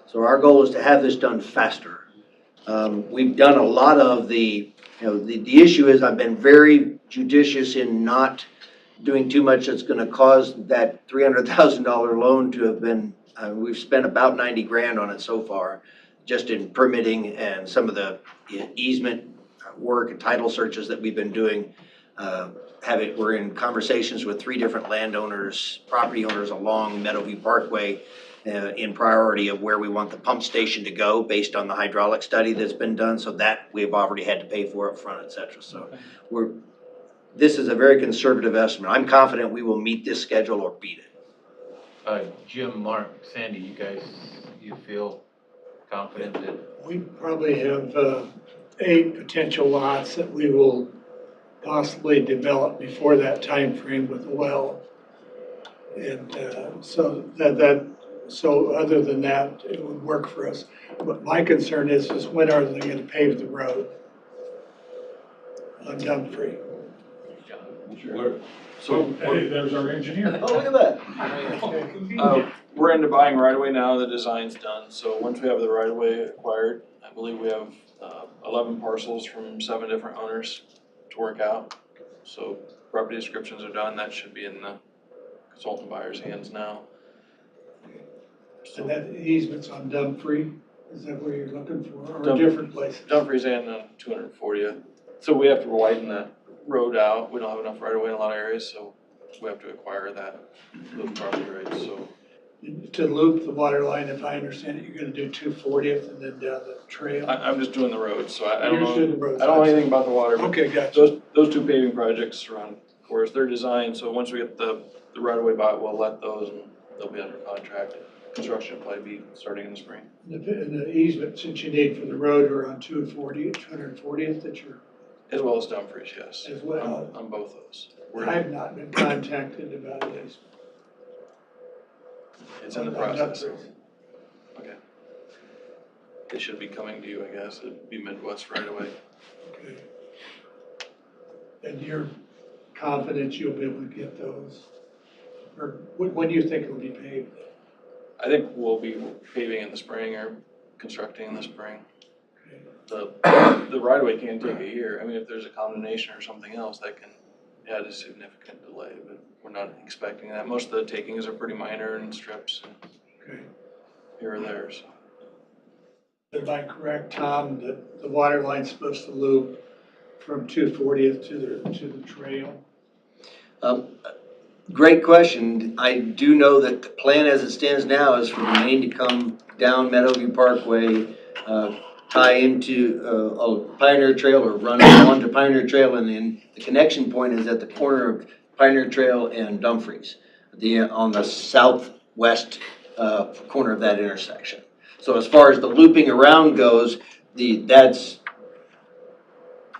S2: So our goal is to have this done faster. We've done a lot of the issue is I've been very judicious in not doing too much that's gonna cause that $300,000 loan to have been, we've spent about 90 grand on it so far, just in permitting and some of the easement work and title searches that we've been doing. We're in conversations with 3 different landowners, property owners along Meadowview Parkway, in priority of where we want the pump station to go based on the hydraulic study that's been done, so that we've already had to pay for up front, et cetera. So this is a very conservative estimate. I'm confident we will meet this schedule or beat it.
S3: Jim, Mark, Sandy, you feel confident that?
S12: We probably have 8 potential lots that we will possibly develop before that time frame with the well. And so other than that, it would work for us. But my concern is when are they gonna pave the road on Dumfrey?
S6: Hey, there's our engineer.
S2: Oh, look at that.
S13: We're into buying right away now, the design's done, so once we have the right of way acquired, I believe we have 11 parcels from 7 different owners to work out. So property descriptions are done, that should be in the consultant buyer's hands now.
S12: And that easement's on Dumfrey, is that where you're looking for, or
S13: Dum-
S12: different places?
S13: Dumfries and 240th, so we have to widen that road out, we don't have enough right of way in a lot of areas, so we have to acquire those property rights, so.
S12: To loop the water line, if I understand it, you're gonna do 240th and then down the trail?
S13: I'm just doing the road, so I don't
S12: You're just doing the
S13: know,
S12: roads.
S13: I don't know anything about the water, but
S12: Okay, gotcha.
S13: those 2 paving projects around, of course, they're designed, so once we get the right of way bought, we'll let those and they'll be under contract. Construction will probably be starting in the spring.
S12: And the easement, since you need for the road, are on 240th that you're,
S13: As well as Dumfries, yes.
S12: as well.
S13: On both those.
S12: I've not been contacted about an easement.
S13: It's in the
S12: on
S13: process.
S12: Dumfries.
S13: Okay. It should be coming to you, I guess. It'd be Midwest right away.
S12: Okay. And you're confident you'll be able to get those? Or when do you think it'll be paved?
S13: I think we'll be paving in the spring or constructing in the spring.
S12: Okay.
S13: The right of way can take a year. I mean, if there's a condemnation or something else, that can add a significant delay, but we're not expecting that. Most of the takings are pretty minor in strips and
S12: Okay.
S13: here or there, so.
S12: Am I correct, Tom, that the water line's supposed to loop from 240th to the trail?
S2: Great question. I do know that the plan as it stands now is for the main to come down Meadowview Parkway, tie into Pioneer Trail or run onto Pioneer Trail, and then the connection point is at the corner of Pioneer Trail and Dumfries, on the southwest corner of that intersection. So as far as the looping around goes, the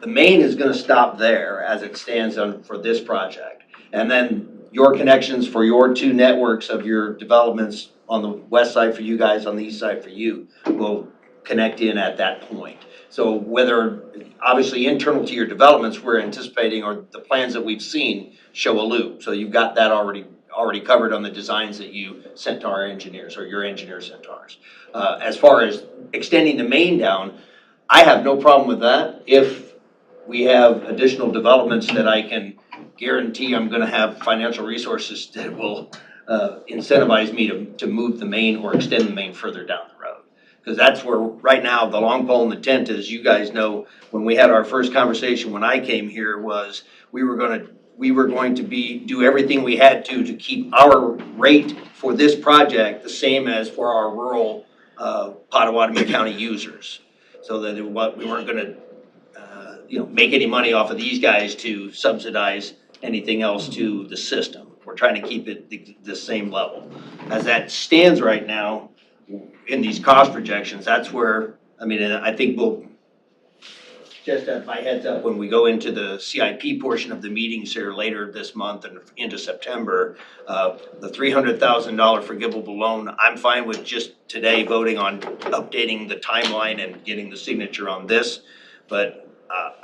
S2: main is gonna stop there as it stands for this project. And then your connections for your 2 networks of your developments on the west side for you guys, on the east side for you, will connect in at that point. So whether, obviously internal to your developments, we're anticipating, or the plans that we've seen show a loop. So you've got that already covered on the designs that you sent to our engineers, or your engineers sent to ours. As far as extending the main down, I have no problem with that if we have additional developments that I can guarantee I'm gonna have financial resources that will incentivize me to move the main or extend the main further down the road.
S14: Cause that's where, right now, the long pole in the tent is, you guys know, when we had our first conversation when I came here was, we were going to do everything we had to keep our rate for this project the same as for our rural, Pottawattamie County users. So that we weren't gonna, make any money off of these guys to subsidize anything else to the system. We're trying to keep it the same level. As that stands right now, in these cost projections, that's where, and I think we'll, just at my heads up, when we go into the CIP portion of the meetings here later this month and into September, the $300,000 forgivable loan, I'm fine with just today voting on updating the timeline and getting the signature on this. But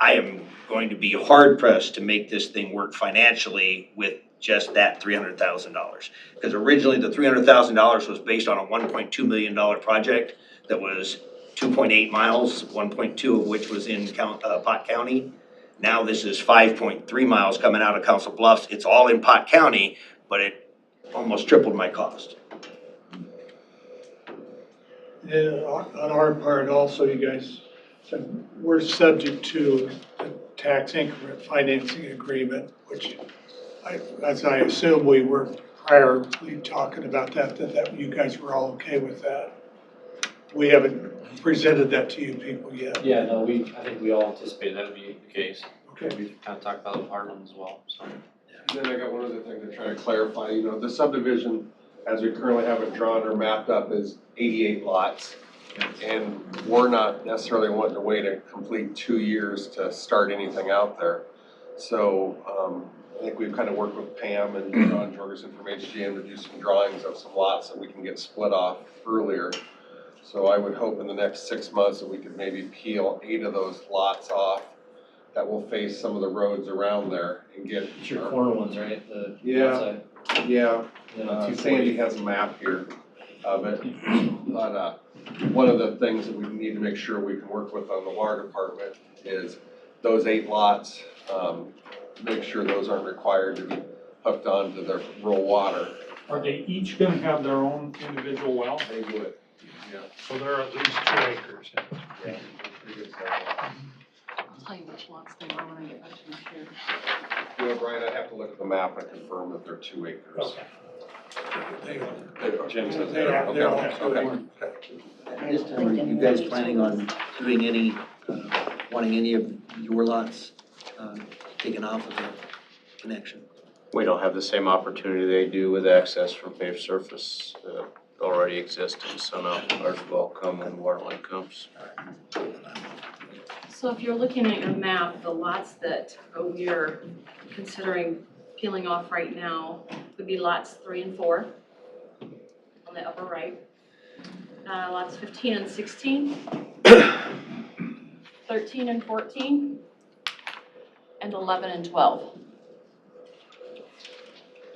S14: I am going to be hard pressed to make this thing work financially with just that $300,000. Because originally the $300,000 was based on a $1.2 million project that was 2.8 miles, 1.2 of which was in Pot County. Now this is 5.3 miles coming out of Council Bluffs. It's all in Pot County, but it almost tripled my cost.
S12: And on our part also, you guys, we're subject to the tax increment financing agreement, which as I assume we were priorly talking about that you guys were all okay with that. We haven't presented that to you people yet.
S4: Yeah, no, I think we all anticipated that would be the case.
S12: Okay.
S4: We've kind of talked about it with Harlan as well, so.
S8: And then I got one other thing to try to clarify, the subdivision, as we currently have it drawn or mapped up, is 88 lots. And we're not necessarily wanting to wait a complete 2 years to start anything out there. So, I think we've kind of worked with Pam and John Jorgensen from HGM to do some drawings of some lots that we can get split off earlier. So I would hope in the next 6 months that we could maybe peel 8 of those lots off that will face some of the roads around there and get.
S4: It's your corner ones, right?
S8: Yeah.
S4: Outside.
S8: Yeah,
S4: And then
S8: Sandy has a map here of it, but, one of the things that we need to make sure we can work with on the water department is those 8 lots, make sure those aren't required to be hooked onto their rural water.
S6: Are they each gonna have their own individual well?
S8: They would, yeah.
S6: So they're at least 2 acres.
S8: Yeah. Pretty good size.
S5: I'll tell you which lots they are when I get back to my here.
S8: Brian, I'd have to look at the map and confirm that they're 2 acres.
S6: Okay.
S8: Jim says
S12: They are, they're all
S8: okay.
S14: This time, are you guys planning on doing any, wanting any of your lots taken off of the connection?
S10: We don't have the same opportunity they do with access from paved surface that already exists, so no, ours will come when the water line comes.
S15: So if you're looking at your map, the lots that we're considering peeling off right now would be lots 3 and 4 on the upper right. Lots 15 and 16, 13 and 14, and 11 and 12.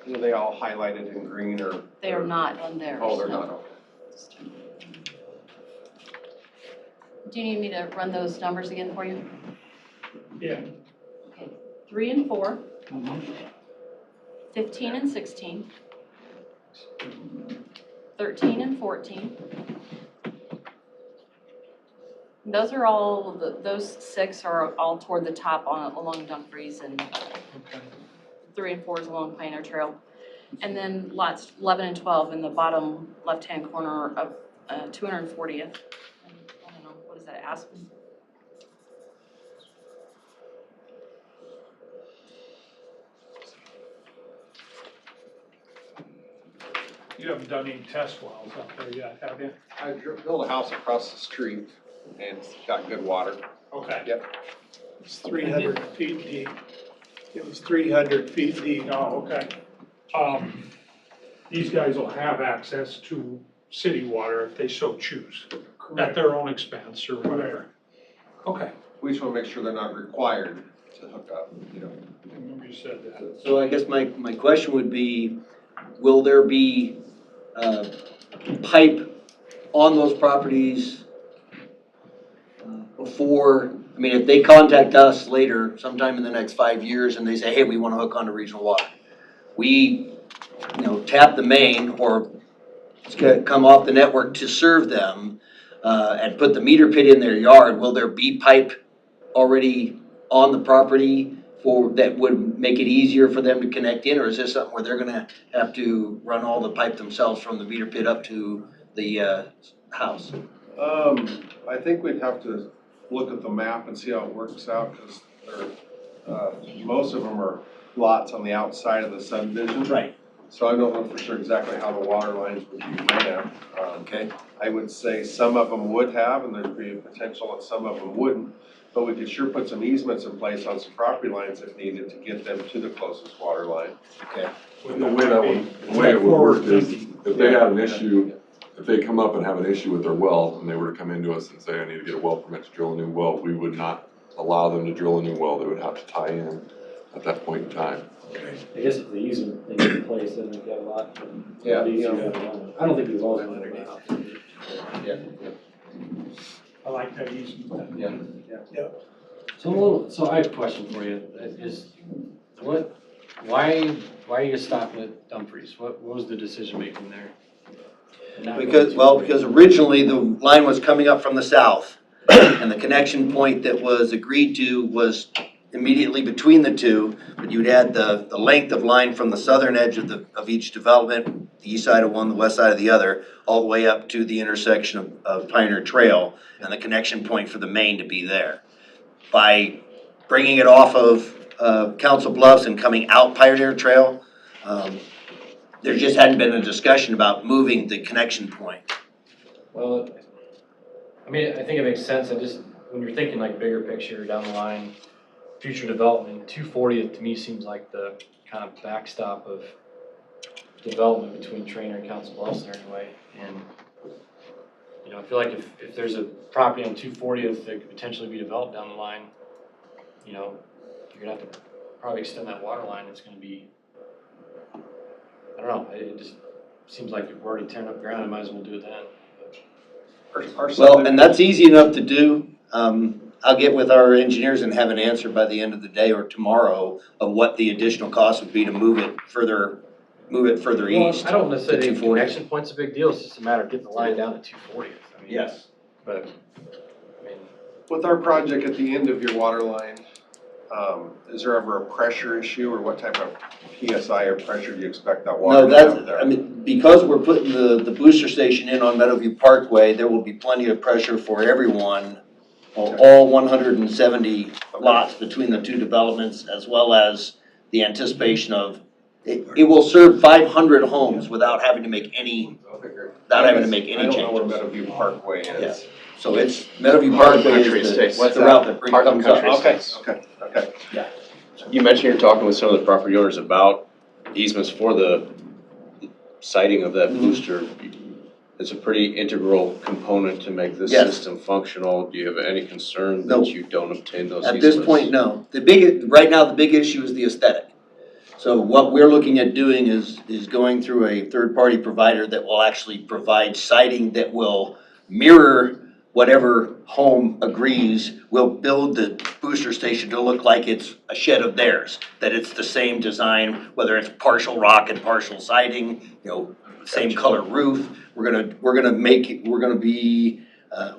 S8: Are they all highlighted in green or?
S15: They are not on there.
S8: Oh, they're
S15: no.
S8: not, okay.
S15: Do you need me to run those numbers again for you?
S6: Yeah.
S15: Okay, 3 and 4,
S6: Mhm.
S15: 15 and 16, 13 and 14. Those are all, those 6 are all toward the top along Dumfries, and 3 and 4 is along Pioneer Trail. And then lots 11 and 12 in the bottom left-hand corner of 240th. I don't know, what is that, Aspen?
S6: You haven't done any test wells up there yet, have you?
S8: I built a house across the street and it's got good water.
S6: Okay.
S8: Yep.
S12: It's 300 feet deep. It was 300 feet deep.
S6: Oh, okay. These guys will have access to city water if they so choose, at their own expense or whatever. Okay.
S8: We just wanna make sure they're not required to hook up,
S6: I remember you said that.
S14: So I guess my question would be, will there be pipe on those properties before, if they contact us later, sometime in the next 5 years, and they say, hey, we wanna hook onto regional water. We, tap the main, or it's gonna come off the network to serve them. and put the meter pit in their yard, will there be pipe already on the property that would make it easier for them to connect in, or is this something where they're gonna have to run all the pipe themselves from the meter pit up to the, house?
S8: I think we'd have to look at the map and see how it works out, because most of them are lots on the outside of the subdivision.
S14: Right.
S8: So I don't know for sure exactly how the water lines would be ran.
S14: Okay.
S8: I would say some of them would have, and there'd be a potential that some of them wouldn't. But we could sure put some easements in place on some property lines if needed to get them to the closest water line.
S14: Okay.
S9: And the way it would work is, if they had an issue, if they come up and have an issue with their well, and they were to come into us and say, I need to get a well permit to drill a new well, we would not allow them to drill a new well, they would have to tie in at that point in time.
S4: I guess if the easement thing in place, then we've got a lot.
S8: Yeah,
S4: easier
S8: yeah.
S4: to run. I don't think these walls are underneath.
S6: I like that easement.
S8: Yeah.
S4: So I have a question for you, why are you stopping at Dumfries? What was the decision making there? Not going
S14: Because originally the line was coming up from the south, and the connection point that was agreed to was immediately between the two, but you'd add the length of line from the southern edge of each development, the east side of one, the west side of the other, all the way up to the intersection of Pioneer Trail, and the connection point for the main to be there. By bringing it off of Council Bluffs and coming out Pioneer Trail, there just hadn't been a discussion about moving the connection point.
S4: Well, I mean, I think it makes sense, when you're thinking like bigger picture down the line, future development, 240th to me seems like the kind of backstop of development between Trainer and Council Bluffs there anyway. And, I feel like if there's a property on 240th that could potentially be developed down the line, you're gonna have to probably extend that water line. It's gonna be, I don't know, it just seems like if we're already tearing up ground, I might as well do it then.
S14: Well, and that's easy enough to do. I'll get with our engineers and have an answer by the end of the day or tomorrow of what the additional cost would be to move it further east.
S4: I don't
S14: to
S4: necessarily think
S14: 240th.
S4: connection point's a big deal, it's just a matter of getting the line down to 240th. I mean,
S14: Yes.
S4: But,
S8: With our project at the end of your water line, is there ever a pressure issue, or what type of PSI or pressure do you expect that water
S14: No,
S8: to have there?
S14: because we're putting the booster station in on Meadowview Parkway, there will be plenty of pressure for everyone, all 170 lots between the two developments, as well as the anticipation of, it will serve 500 homes without having to make any changes.
S8: I don't know where Meadowview Parkway is.
S14: So it's, Meadowview Parkway is the route that comes up.
S8: Okay.
S10: You mentioned you're talking with some of the property owners about easements for the siting of that booster. It's a pretty integral component to make this
S14: Yes.
S10: system functional. Do you have any concern
S14: No.
S10: that you don't obtain those
S14: At
S10: easements?
S14: this point, no. Right now, the big issue is the aesthetic. So what we're looking at doing is going through a third-party provider that will actually provide siding that will mirror whatever home agrees. We'll build the booster station to look like it's a shed of theirs, that it's the same design, whether it's partial rock and partial siding, same color roof. We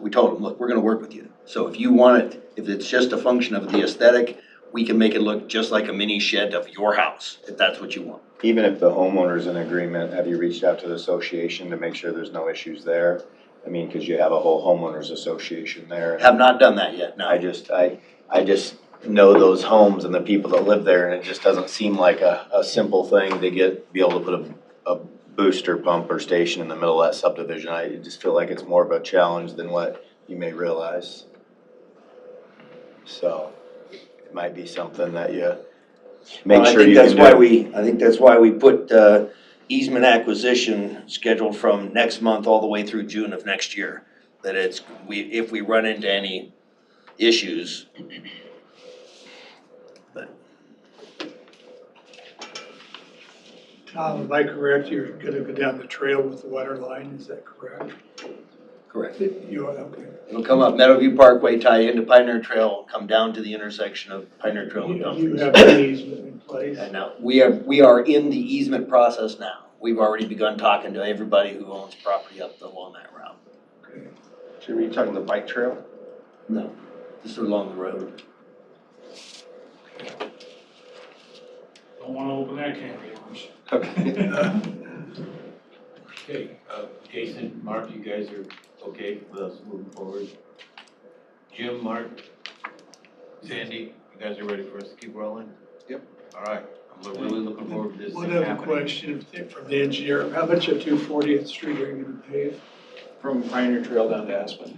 S14: told them, look, we're gonna work with you. So if you want it, if it's just a function of the aesthetic, we can make it look just like a mini shed of your house, if that's what you want.
S11: Even if the homeowner's in agreement, have you reached out to the association to make sure there's no issues there? I mean, cause you have a whole homeowners association there.
S14: Have not done that yet, no.
S11: I just know those homes and the people that live there, and it just doesn't seem like a simple thing to be able to put a booster pump or station in the middle of that subdivision. I just feel like it's more of a challenge than what you may realize. So, it might be something that you make sure you can do.
S14: I think that's why we put, easement acquisition scheduled from next month all the way through June of next year. That if we run into any issues.
S12: Tom, am I correct, you're gonna go down the trail with the water line, is that correct?
S14: Correct.
S12: Okay.
S14: It'll come up Meadowview Parkway, tie into Pioneer Trail, come down to the intersection of Pioneer Trail and
S12: You
S14: Dumfries.
S12: have an easement in place?
S14: And now, we are in the easement process now. We've already begun talking to everybody who owns property along that route.
S12: Okay.
S8: Jim, are you talking the bike trail?
S14: No, just along the road.
S6: Don't wanna open that can of worms.
S8: Okay.
S3: Okay, Jason, Mark, you guys are okay with us moving forward? Jim, Mark, Sandy, you guys are ready for us to keep rolling?
S8: Yep.
S3: All right, I'm really looking forward to this
S12: One
S3: thing
S12: other
S3: happening.
S12: question from the engineer, how much of 240th Street are you gonna pave?
S13: From Pioneer Trail down to Aspen.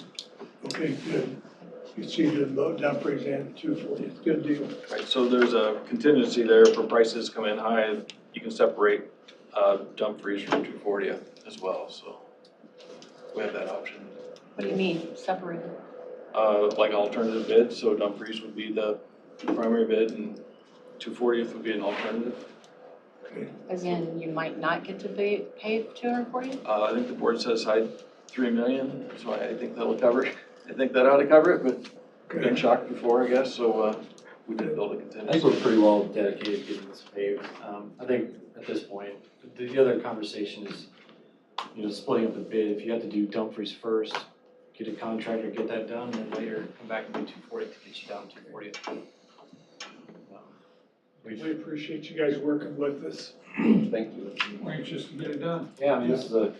S12: Okay, good. You see the Dumfries and 240th, good deal.
S13: Right, so there's a contingency there for prices come in high, you can separate Dumfries from 240th as well, so we have that option.
S15: What do you mean, separated?
S13: Like alternative bid, so Dumfries would be the primary bid and 240th would be an alternative.
S15: As in, you might not get to pay 240?
S13: I think the board set aside 3 million, so I think that'll cover it. I think that ought to cover it, but we've been shocked before, I guess, so we did build a
S4: I think
S13: contingency.
S4: we're pretty well dedicated to getting this paved. I think at this point, the other conversation is, splitting up the bid. If you have to do Dumfries first, get a contractor, get that done, and then later come back and do 240 to get you down to 240.
S12: We appreciate you guys working with us.
S8: Thank you.
S6: We're anxious to get it done.
S4: Yeah, I mean, this is a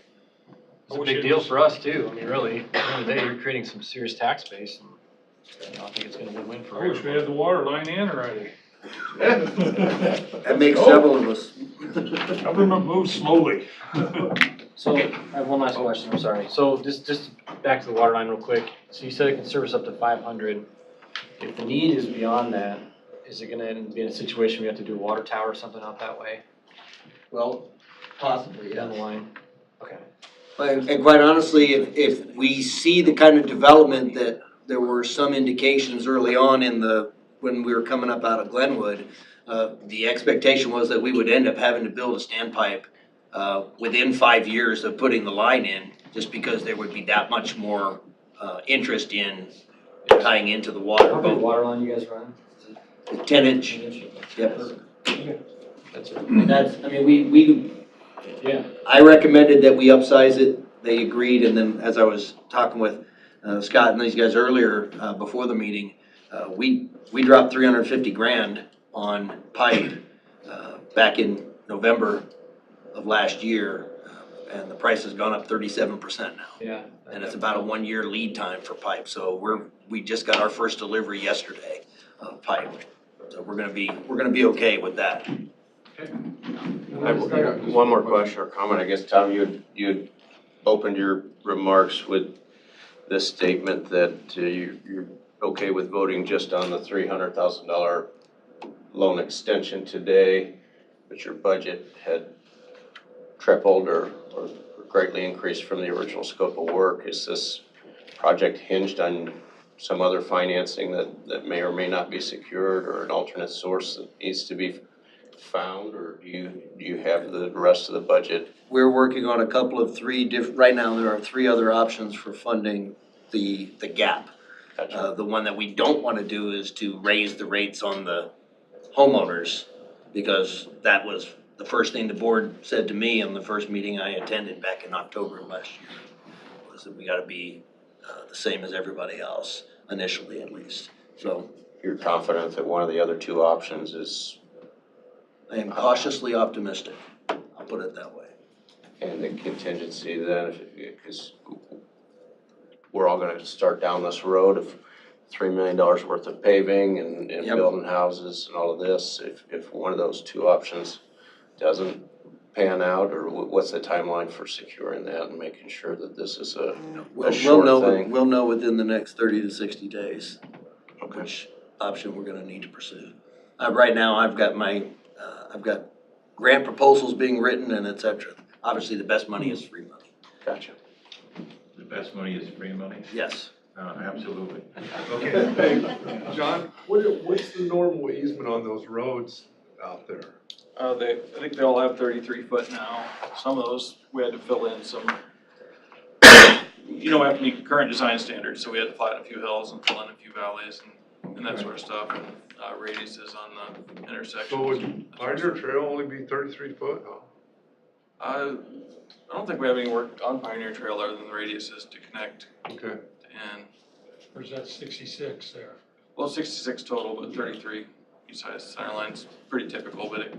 S6: wish
S4: big
S6: it
S4: deal
S6: was-
S4: for us too. I mean, really, at the end of the day, you're creating some serious tax base. And, I think it's gonna win-win for
S6: I wish we had the water line in already.
S14: That makes several of us.
S6: Government moves slowly.
S4: So, I have one last question, I'm sorry. So, just back to the water line real quick. So you said it can service up to 500. If the need is beyond that, is it gonna be in a situation where you have to do a water tower or something out that way
S14: Well, possibly,
S4: down the line? Okay.
S14: And quite honestly, if we see the kind of development that there were some indications early on when we were coming up out of Glenwood, the expectation was that we would end up having to build a standpipe within 5 years of putting the line in, just because there would be that much more interest in tying into the water.
S4: How big water line you guys run?
S14: 10-inch, yep.
S4: That's it.
S14: And that's, I mean, we
S4: Yeah.
S14: I recommended that we upsize it, they agreed, and then as I was talking with Scott and these guys earlier, before the meeting, we dropped 350 grand on pipe back in November of last year, and the price has gone up 37% now.
S4: Yeah.
S14: And it's about a 1-year lead time for pipe, so we just got our first delivery yesterday of pipe. So we're gonna be okay with that.
S10: I have one more question or comment. I guess, Tom, you opened your remarks with this statement that you're okay with voting just on the $300,000 loan extension today, but your budget had tripled or greatly increased from the original scope of work. Is this project hinged on some other financing that may or may not be secured, or an alternate source that needs to be found, or do you have the rest of the budget?
S14: We're working on a couple of right now there are 3 other options for funding the gap.
S10: Gotcha.
S14: The one that we don't wanna do is to raise the rates on the homeowners, because that was the first thing the board said to me on the first meeting I attended back in October of last year, was that we gotta be the same as everybody else, initially at least. So
S10: You're confident that one of the other 2 options is,
S14: I am cautiously optimistic, I'll put it that way.
S10: and the contingency then, because we're all gonna start down this road of $3 million worth of paving and
S14: Yep.
S10: building houses and all of this. If one of those 2 options doesn't pan out, or what's the timeline for securing that and making sure that this is a
S14: We'll
S10: short
S14: know,
S10: thing?
S14: we'll know within the next 30 to 60 days.
S10: Okay.
S14: Which option we're gonna need to pursue. Right now, I've got grant proposals being written and et cetera. Obviously, the best money is free money.
S10: Gotcha.
S3: The best money is free money?
S14: Yes.
S3: Absolutely.
S16: Okay, hey, John, what's the normal easement on those roads out there?
S13: I think they all have 33 foot now. Some of those, we had to fill in some, we have to meet current design standards, so we had to flatten a few hills and fill in a few valleys and that sort of stuff, and radiuses on the intersections.
S16: So would Pioneer Trail only be 33 foot?
S13: I don't think we have any work on Pioneer Trail other than the radiuses to connect
S16: Okay.
S13: to and,
S6: Or is that 66 there?
S13: well, 66 total, but 33 besides center line's pretty typical, but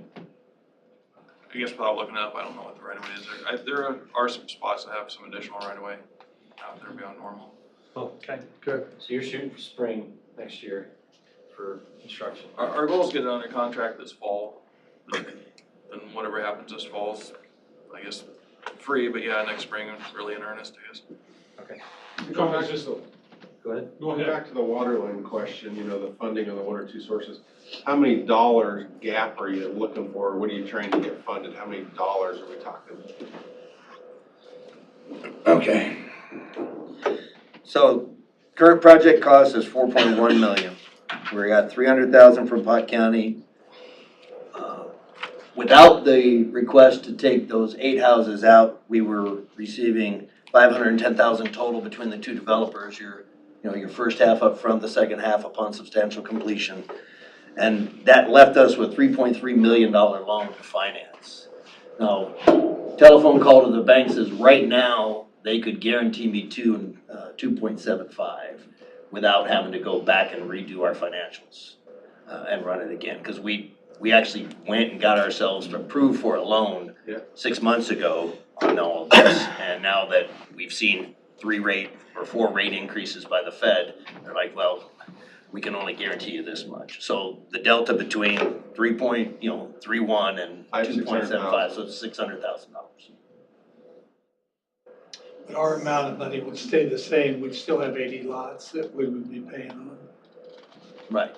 S13: I guess without looking up, I don't know what the right of way is. There are some spots that have some additional right of way out there beyond normal.
S6: Okay, good.
S4: So you're shooting for spring next year for construction?
S13: Our goal is to get it under contract this fall. Then whatever happens this fall's, I guess, free, but yeah, next spring, really in earnest, I guess.
S4: Okay,
S8: Going back to
S4: go ahead.
S6: Go ahead.
S8: the water line question, you know, the funding of the one or two sources. How many dollars gap are you looking for? What are you trying to get funded? How many dollars are we talking?
S14: Okay. So current project cost is 4.1 million. We got 300,000 from Pot County. Without the request to take those 8 houses out, we were receiving 510,000 total between the two developers. Your first half up front, the second half upon substantial completion. And that left us with $3.3 million loan to finance. Now, telephone call to the bank says right now, they could guarantee me 2.75 without having to go back and redo our financials and run it again. Because we actually went and got ourselves approved for a loan 6 months ago on all of this. And now that we've seen 4 rate increases by the Fed, they're like, well, we can only guarantee you this much. So the delta between 3.31 and 2.75, so it's $600,000.
S12: But our amount of money would stay the same, we'd still have 80 lots that we would be paying on.
S14: Right.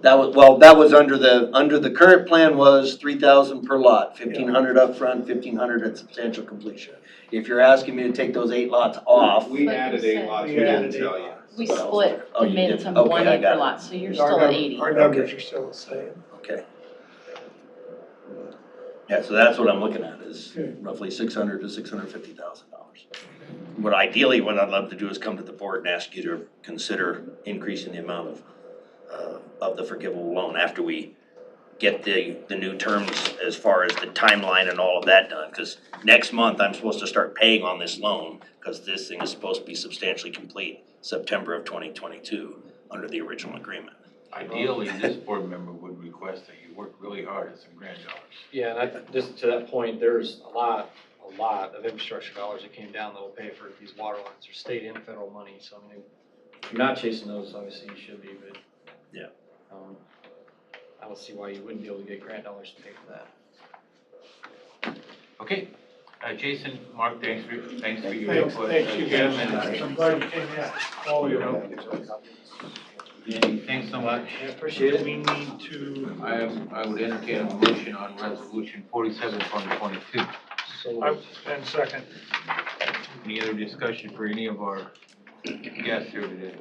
S14: That was under the current plan was 3,000 per lot, 1,500 up front, 1,500 at substantial completion. If you're asking me to take those 8 lots off.
S8: We added 8 lots, we didn't tell you.
S15: We split
S14: Oh,
S15: and
S14: you
S15: made
S14: did?
S15: it to
S14: Okay,
S15: one
S14: I
S15: acre
S14: got it.
S15: lot, so you're
S12: Our
S15: still at
S12: num-
S15: 80.
S12: Our numbers are still the same.
S14: Okay. Yeah, so that's what I'm looking at is
S12: Okay.
S14: roughly $600,000 to $650,000. What I'd love to do is come to the board and ask you to consider increasing the amount of the forgivable loan after we get the new terms as far as the timeline and all of that done. Because next month, I'm supposed to start paying on this loan because this thing is supposed to be substantially complete September of 2022 under the original agreement.
S3: Ideally, this board member would request that you work really hard at some grant dollars.
S4: Yeah, and just to that point, there's a lot of infrastructure dollars that came down that will pay for these water lines. They're state and federal money, so I mean, if you're not chasing those, obviously you should be, but.
S14: Yeah.
S4: I don't see why you wouldn't be able to get grant dollars to pay for that.
S3: Okay, Jason, Mark, thanks for your
S12: Thanks,
S3: input.
S12: thanks you
S3: Jim
S12: guys. I'm glad you came in, all of you.
S3: Danny, thanks so much.
S4: Appreciate it.
S6: We need to,
S3: I would entertain a motion on resolution 47, 2022.
S6: and second,
S3: Any other discussion for any of our guests here today?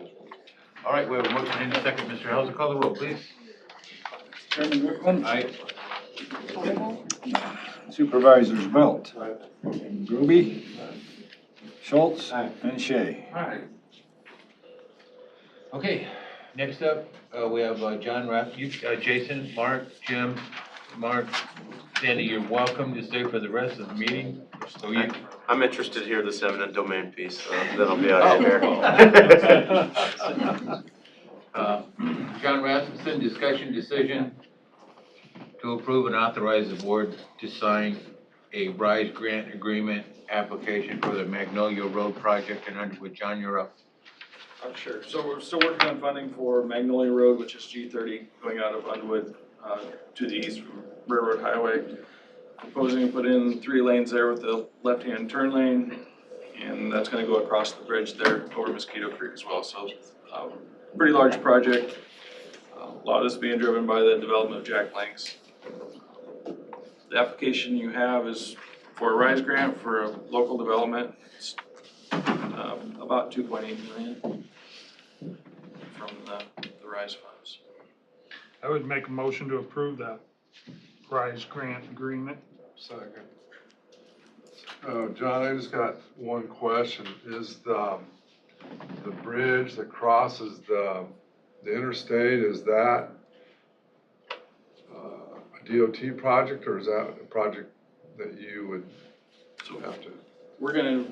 S3: All right, we have a motion in a second. Mr. Hauser, call the roll, please.
S7: Chairman Whitman,
S3: Aye.
S7: Supervisors Belt, Groby, Schultz, and Shea.
S3: Okay, next up, we have John Rath, Jason, Mark, Jim, Mark, Sandy, you're welcome to stay for the rest of the meeting. So you,
S10: I'm interested to hear this eminent domain piece, so then I'll be out of here.
S3: John Rasmussen, discussion decision to approve and authorize the board to sign a RISE grant agreement application for the Magnolia Road project in Underwood. John, you're up.
S13: Sure, so we're still working on funding for Magnolia Road, which is G30 going out of Underwood to the east from Railroad Highway. Proposing to put in 3 lanes there with the left-hand turn lane, and that's gonna go across the bridge there over Mosquito Creek as well, so pretty large project. A lot of this being driven by the development of Jack Planks. The application you have is for a RISE grant for a local development. It's about 2.8 million from the RISE funds.
S6: I would make a motion to approve that RISE grant agreement.
S16: Second. John, I just got one question. Is the bridge that crosses the interstate, is that a DOT project, or is that a project that you would have to?
S13: We're gonna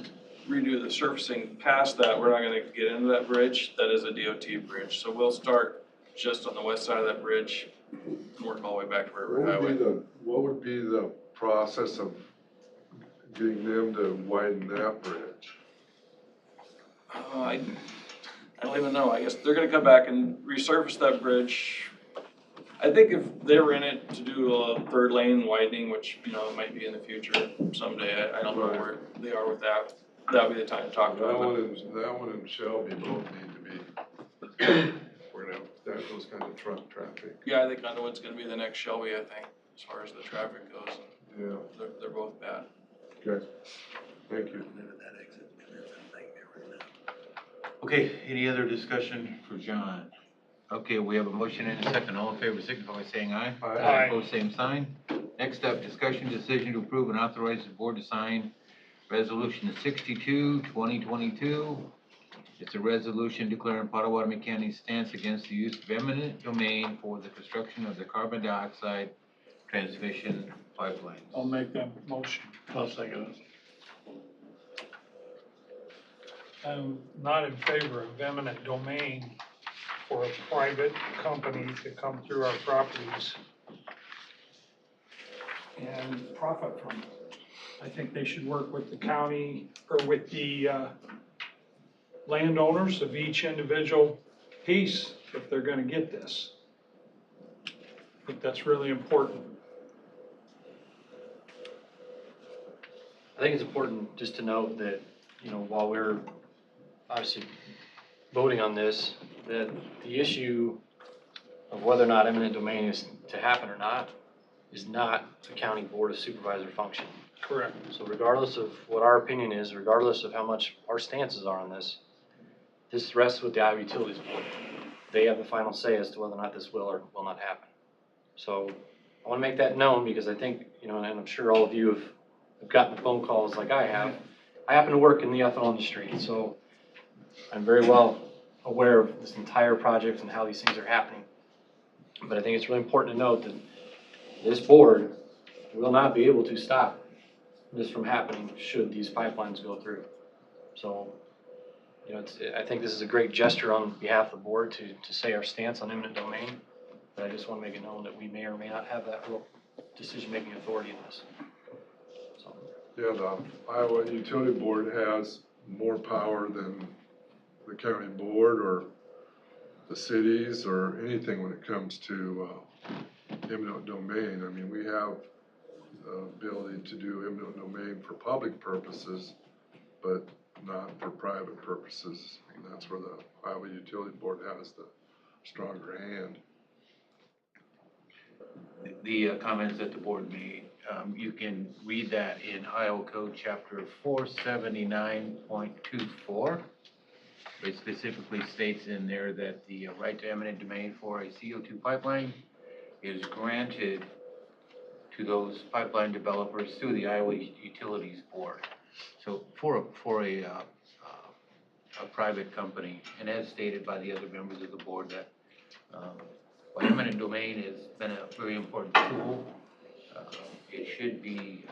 S13: redo the surfacing past that, we're not gonna get into that bridge. That is a DOT bridge, so we'll start just on the west side of that bridge and work all the way back to River Highway.
S16: What would be the process of getting them to widen that bridge?
S13: I don't even know. I guess they're gonna come back and resurface that bridge. I think if they were in it to do a third lane widening, which, you know, might be in the future someday, I don't know where they are with that. That would be the time to talk to
S16: That
S13: them.
S16: one and Shelby both need to be, we're gonna have those kind of truck traffic.
S13: Yeah, I think Underwood's gonna be the next Shelby, I think, as far as the traffic goes.
S16: Yeah,
S13: They're both bad.
S16: okay, thank you.
S3: Okay, any other discussion for John? Okay, we have a motion and a second. All in favor, signify by saying aye.
S16: Aye.
S3: Opposed, same sign. Next up, discussion decision to approve and authorize the board to sign Resolution 62, 2022. It's a resolution declaring Pottawattamie County's stance against the use of eminent domain for the construction of the carbon dioxide transmission pipelines.
S6: I'll make that motion.
S12: I'll second it.
S6: I'm not in favor of eminent domain for a private company to come through our properties and profit from it. I think they should work with the county or with the landowners of each individual piece if they're gonna get this. I think that's really important.
S4: I think it's important just to note that, you know, while we're obviously voting on this, that the issue of whether or not eminent domain is to happen or not is not the county board of supervisor function.
S6: Correct.
S4: So regardless of what our opinion is, regardless of how much our stances are on this, this rests with the Iowa Utilities Board. They have the final say as to whether or not this will or will not happen. So I want to make that known because I think, you know, and I'm sure all of you have gotten phone calls like I have. I happen to work in the ethanol industry, so I'm very well aware of this entire project and how these things are happening. But I think it's really important to note that this board will not be able to stop this from happening should these pipelines go through. So, you know, I think this is a great gesture on behalf of the board to say our stance on eminent domain. But I just want to make it known that we may or may not have that real decision-making authority in this. So.
S16: Yeah, the Iowa Utility Board has more power than the county board or the cities or anything when it comes to eminent domain. I mean, we have the ability to do eminent domain for public purposes, but not for private purposes. And that's where the Iowa Utility Board has the stronger hand.
S3: The comments that the board made, you can read that in Iowa Code Chapter 479.24. It specifically states in there that the right to eminent domain for a CO2 pipeline is granted to those pipeline developers through the Iowa Utilities Board. So for a private company, and as stated by the other members of the board, that while eminent domain has been a very important tool, it should be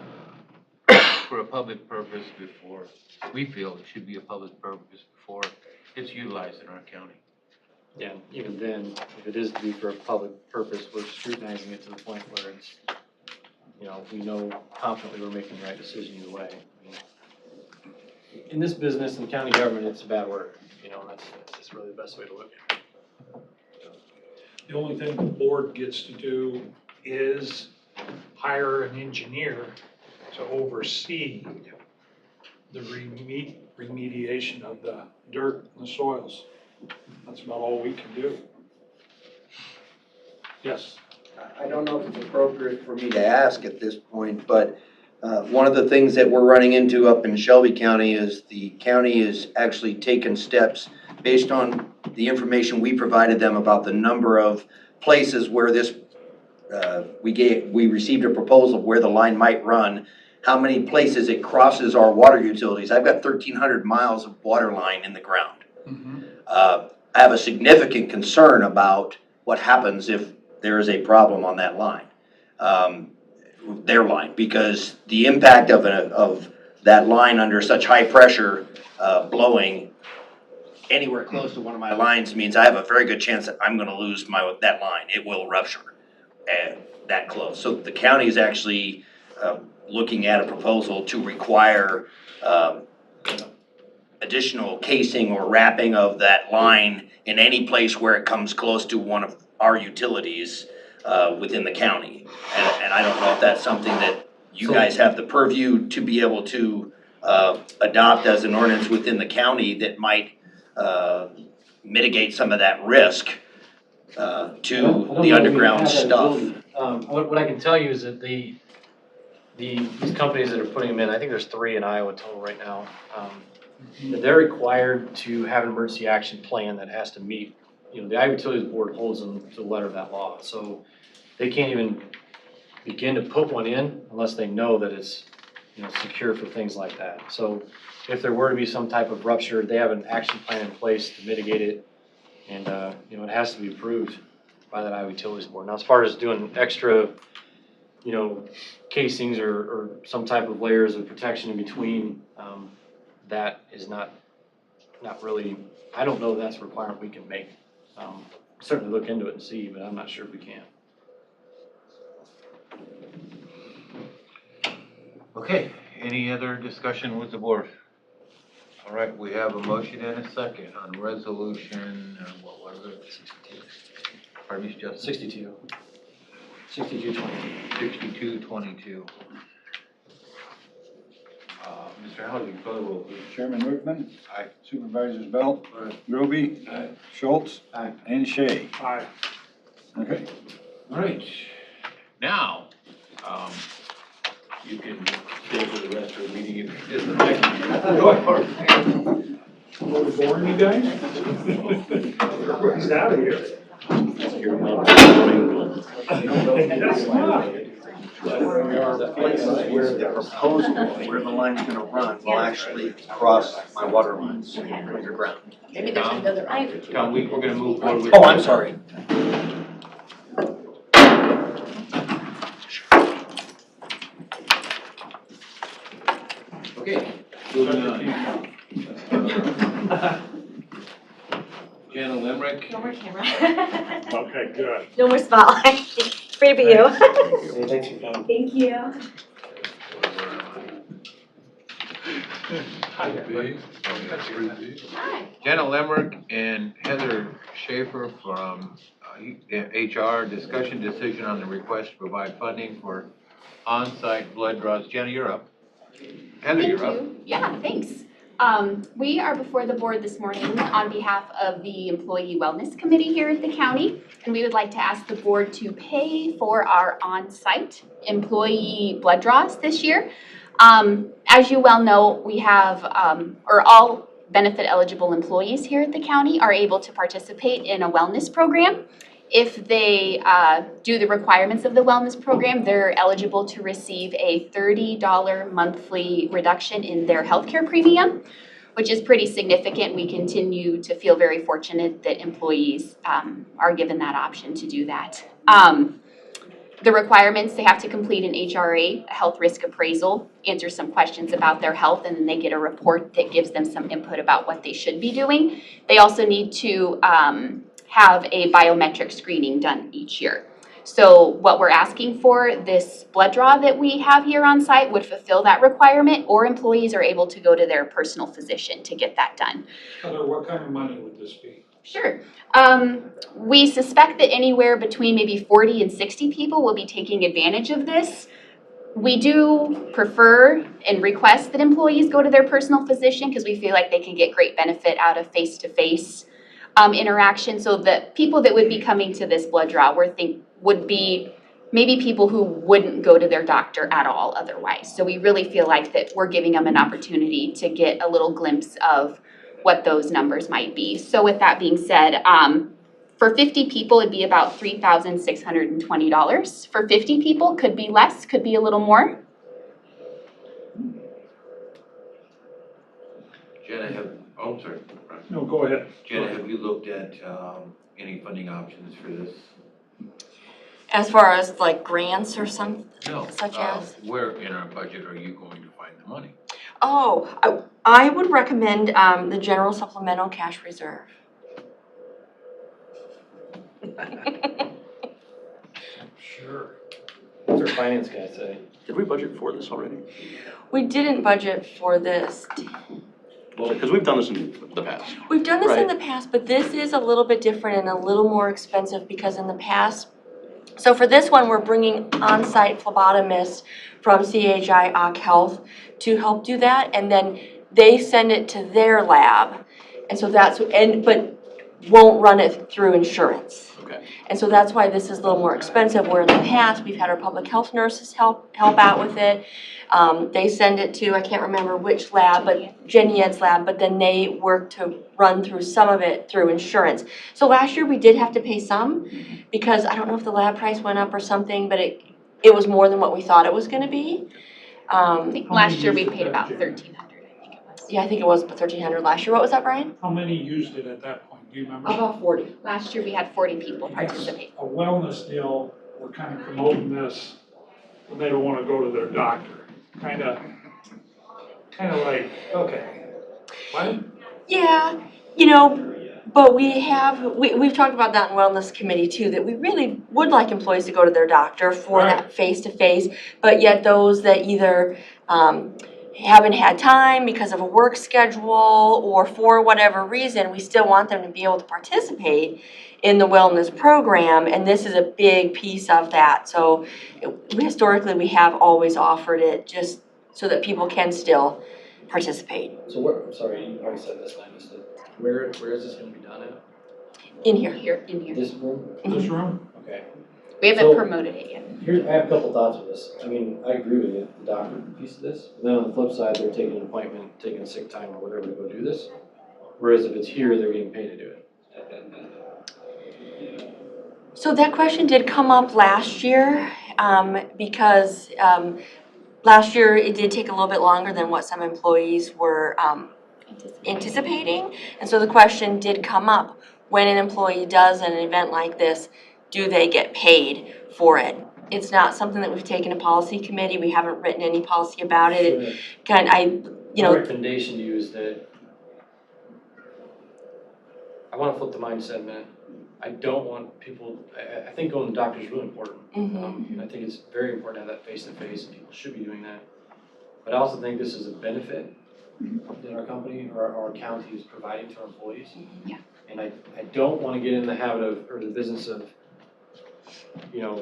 S3: for a public purpose before, we feel it should be a public purpose before it's utilized in our county.
S4: Yeah, even then, if it is to be for a public purpose, we're scrutinizing it to the point where it's, you know, we know confidently we're making the right decision either way. I mean, in this business, in county government, it's a bad word, you know, and that's just really the best way to look at it.
S6: The only thing the board gets to do is hire an engineer to oversee the remediation of the dirt and the soils. That's about all we can do. Yes.
S14: I don't know if it's appropriate for me to ask at this point, but one of the things that we're running into up in Shelby County is the county is actually taking steps based on the information we provided them about the number of places where this, we received a proposal of where the line might run, how many places it crosses our water utilities. I've got 1,300 miles of water line in the ground. I have a significant concern about what happens if there is a problem on that line, their line, because the impact of that line under such high pressure, blowing anywhere close to one of my lines means I have a very good chance that I'm gonna lose that line. It will rupture that close. So the county is actually looking at a proposal to require additional casing or wrapping of that line in any place where it comes close to one of our utilities within the county. And I don't know if that's something that you guys have the purview to be able to adopt as an ordinance within the county that might mitigate some of that risk to the underground stuff.
S4: What I can tell you is that these companies that are putting them in, I think there's 3 in Iowa total right now, that they're required to have an emergency action plan that has to meet, the Iowa Utilities Board holds them to the letter of that law. So they can't even begin to put one in unless they know that it's, secure for things like that. So if there were to be some type of rupture, they have an action plan in place to mitigate it. And, it has to be approved by that Iowa Utilities Board. Now, as far as doing extra, casings or some type of layers of protection in between, that is not really, I don't know that's a requirement we can make. Certainly look into it and see, but I'm not sure if we can.
S3: Okay, any other discussion with the board? All right, we have a motion and a second on resolution, what was it?
S4: 62.
S3: Pardon me, Justin?
S4: 62. 6222.
S3: 6222. Mr. Howard, you call the roll, please.
S7: Chairman Wickman.
S3: Aye.
S7: Supervisors Belt.
S16: Aye.
S7: Groby.
S3: Aye.
S7: Schultz.
S4: Aye.
S7: And Shay.
S6: Aye.
S7: Okay.
S3: All right, now, you can stay for the rest of the meeting if you did.
S6: Are we boring you guys? Everybody's out of here. That's not.
S14: Places where the proposal, where the line's gonna run, will actually cross my water lines underground.
S15: Maybe there's another.
S3: Tom, we're gonna move forward with.
S14: Oh, I'm sorry.
S3: Okay, moving on. Jana Limerick.
S15: No more camera.
S6: Okay, good.
S17: No more spotlight. Free to be you.
S4: Hey, thanks for coming.
S17: Thank you.
S16: B, oh, yeah, 3B.
S15: Hi.
S3: Jana Limerick and Heather Schaefer from HR, discussion decision on the request to provide funding for on-site blood draws. Jana, you're up. Heather,
S18: Thank
S3: you're up.
S18: you. Yeah, thanks. We are before the board this morning on behalf of the Employee Wellness Committee here at the county, and we would like to ask the board to pay for our on-site employee blood draws this year. As you well know, we have, or all benefit eligible employees here at the county are able to participate in a wellness program. If they do the requirements of the wellness program, they're eligible to receive a $30 monthly reduction in their healthcare premium, which is pretty significant. We continue to feel very fortunate that employees are given that option to do that. The requirements, they have to complete an HRA, a health risk appraisal, answer some questions about their health, and then they get a report that gives them some input about what they should be doing. They also need to have a biometric screening done each year. So what we're asking for, this blood draw that we have here on site would fulfill that requirement, or employees are able to go to their personal physician to get that done.
S6: Heather, what kind of money would this be?
S18: Sure. We suspect that anywhere between maybe 40 and 60 people will be taking advantage of this. We do prefer and request that employees go to their personal physician because we feel like they can get great benefit out of face-to-face interaction. So the people that would be coming to this blood draw would be maybe people who wouldn't go to their doctor at all otherwise. So we really feel like that we're giving them an opportunity to get a little glimpse of what those numbers might be. So with that being said, for 50 people, it'd be about $3,620. For 50 people, could be less, could be a little more.
S3: Jenna, sorry.
S6: No, go ahead.
S3: Jenna, have you looked at any funding options for this?
S17: As far as like grants or something
S3: No.
S17: such as?
S3: Where in our budget are you going to find the money?
S17: I would recommend, the general supplemental cash reserve.
S4: Sure. What's our finance guy say?
S2: Did we budget for this already?
S17: We didn't budget for this.
S2: Well, because we've done this in the past.
S17: We've done this in
S2: Right.
S17: the past, but this is a little bit different and a little more expensive because in the past, so for this one, we're bringing on-site phlebotomists from CHI Occ Health to help do that, and then they send it to their lab. And so but won't run it through insurance.
S2: Okay.
S17: And so that's why this is a little more expensive, where in the past, we've had our public health nurses help out with it. They send it to, I can't remember which lab, but Jenny Ed's lab, but then they work to run through some of it through insurance. So last year, we did have to pay some, because I don't know if the lab price went up or something, but it was more than what we thought it was gonna be.
S18: I think last year we paid about 1,300, I think it was.
S17: Yeah, I think it was 1,300 last year. What was that, Brian?
S6: How many used it at that point, do you remember?
S17: About 40.
S18: Last year we had 40 people participate.
S6: A wellness deal, we're kind of promoting this, when they don't want to go to their doctor. Kind of like, okay, what?
S17: Yeah, but we've talked about that in Wellness Committee too, that we really would like employees to go to their doctor for that face-to-face, but yet those that either haven't had time because of a work schedule or for whatever reason, we still want them to be able to participate in the wellness program, and this is a big piece of that. So historically, we have always offered it just so that people can still participate.
S4: So I'm sorry, you already said this and I missed it. Where is this gonna be done at?
S17: In here.
S18: Here, in here.
S4: This room?
S6: This room?
S4: Okay.
S18: We haven't
S4: So-
S18: promoted it yet.
S4: I have a couple thoughts with this. I mean, I agree with you, the doctor piece of this. But then on the flip side, they're taking an appointment, taking sick time or whatever to go do this. Whereas if it's here, they're getting paid to do it.
S17: So that question did come up last year, because last year it did take a little bit longer than what some employees were anticipating. And so the question did come up, when an employee does an event like this, do they get paid for it? It's not something that we've taken to policy committee. We haven't written any policy about it.
S4: My recommendation to you is that I want to flip the mindset a minute. I don't want people, I think going to the doctor is really important. And I think it's very important to have that face-to-face, and people should be doing that. But I also think this is a benefit that our company or our county is providing to our employees.
S18: Yeah.
S4: And I don't want to get in the habit of, or the business of,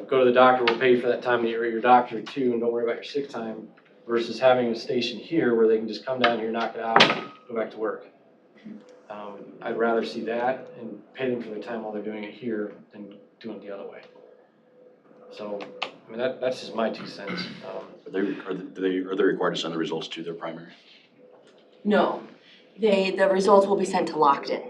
S4: go to the doctor, we'll pay you for that time that you're at your doctor too, and don't worry about your sick time, versus having a station here where they can just come down here, knock it out, go back to work. I'd rather see that and pay them for their time while they're doing it here than doing it the other way. So, I mean, that's just my 2 cents.
S2: Are they required to send the results to their primary?
S17: No, the results will be sent to Lockton.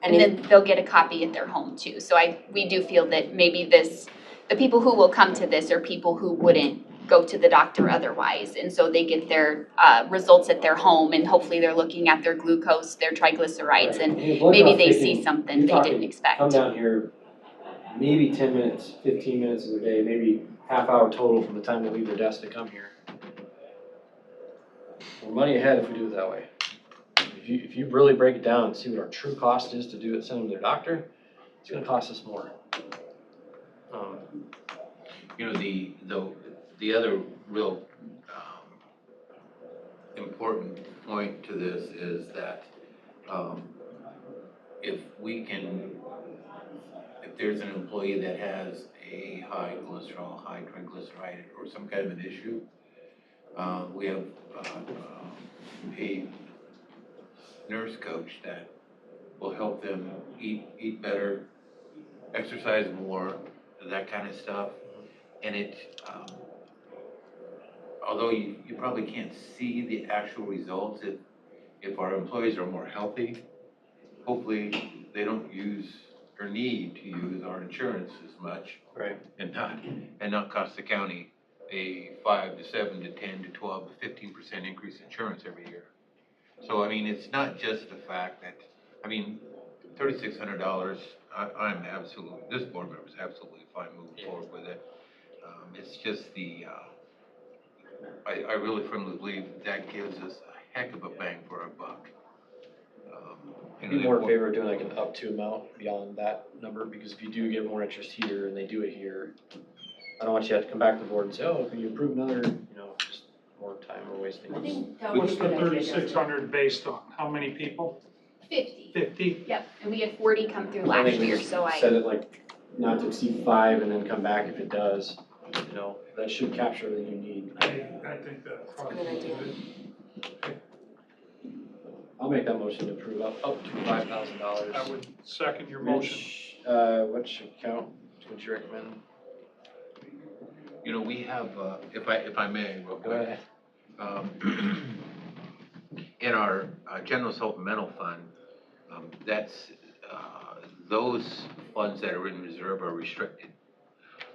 S18: And then they'll get a copy at their home too. So we do feel that maybe the people who will come to this are people who wouldn't go to the doctor otherwise. And so they get their results at their home, and hopefully they're looking at their glucose, their triglycerides, and maybe they see something they didn't expect.
S4: Come down here, maybe 10 minutes, 15 minutes of the day, maybe half hour total from the time they leave their desk to come here. We're money ahead if we do it that way. If you really break it down and see what our true cost is to do it, send them to their doctor, it's gonna cost us more.
S3: The other real important point to this is that if there's an employee that has a high cholesterol, high triglyceride, or some kind of an issue, we have a nurse coach that will help them eat better, exercise more, that kind of stuff. And although you probably can't see the actual results, if our employees are more healthy, hopefully they don't use or need to use our insurance as much.
S4: Right.
S3: And not cost the county a 5 to 7 to 10 to 12 to 15% increase in insurance every year. So, I mean, it's not just the fact that, $3,600, this board member is absolutely fine moving forward with it. It's just I really firmly believe that gives us a heck of a bang for our buck.
S4: I'd be more in favor of doing like an up to amount beyond that number, because if you do get more interest here and they do it here, I don't want you to have to come back to the board and say, oh, can you approve another, just more time we're wasting.
S17: I think that
S6: What's
S17: was a
S6: the
S17: good idea.
S6: 3,600 based on? How many people?
S18: 50.
S6: 50?
S18: Yep, and we had 40 come through
S4: I
S18: last
S4: think we
S18: year,
S4: just
S18: so
S4: set it like not to exceed 5 and then come back if it does, that should capture everything you need.
S6: I think that's probably
S17: Good idea.
S6: good.
S3: I'll make that motion to approve up to $5,000.
S6: I would second your motion.
S3: Which account would you recommend? You know, we have, if I may, real
S4: Go
S3: quick.
S4: ahead.
S3: In our general supplemental fund, that's, those funds that are in reserve are restricted.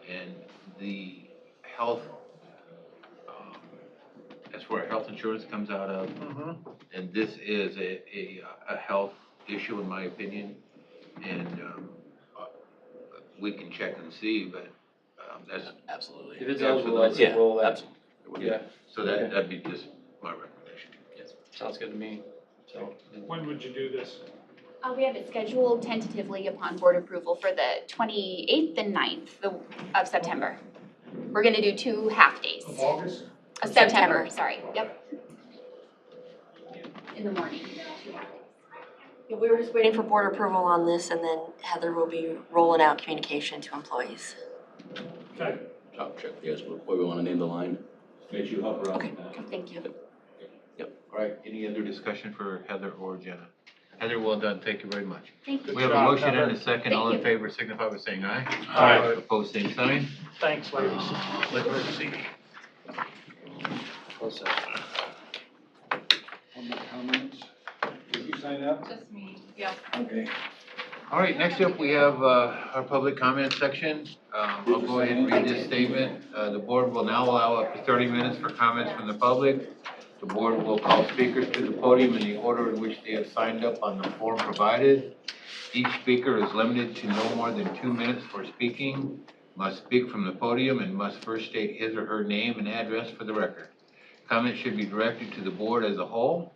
S3: And the health, that's where health insurance comes out of. And this is a health issue, in my opinion. And we can check and see, but that's.
S2: Absolutely.
S4: If it's eligible, let's roll that. Yeah,
S3: So that'd be just my recommendation.
S4: sounds good to me, so.
S6: When would you do this?
S18: we have it scheduled tentatively upon board approval for the 28th and 9th of September. We're gonna do 2 half-days.
S6: Of August?
S18: September, sorry, yep. In the morning, 2 half-days.
S17: Yeah, we were just waiting for board approval on this, and then Heather will be rolling out communication to employees.
S6: Okay.
S2: I'll check with you guys what we wanna name the line.
S3: Make you help her out.
S17: Okay, thank you.
S3: All right, any other discussion for Heather or Jenna? Heather, well done, thank you very much.
S18: Thank you.
S3: We have a
S6: job,
S3: motion and a
S6: Heather.
S3: second, all in
S18: Thank
S3: favor signify by saying aye.
S6: Aye.
S3: Opposed, same sign.
S6: Thanks, ladies.
S3: Let's see.
S4: Close
S7: Public comments? Did you sign up?
S15: Just me, yeah.
S7: Okay.
S3: All right, next up, we have our public comment section. I'll go ahead and read this statement. The board will now allow up to 30 minutes for comments from the public. The board will call speakers to the podium in the order in which they have signed up on the form provided. Each speaker is limited to no more than 2 minutes for speaking, must speak from the podium, and must first state his or her name and address for the record. Comments should be directed to the board as a whole.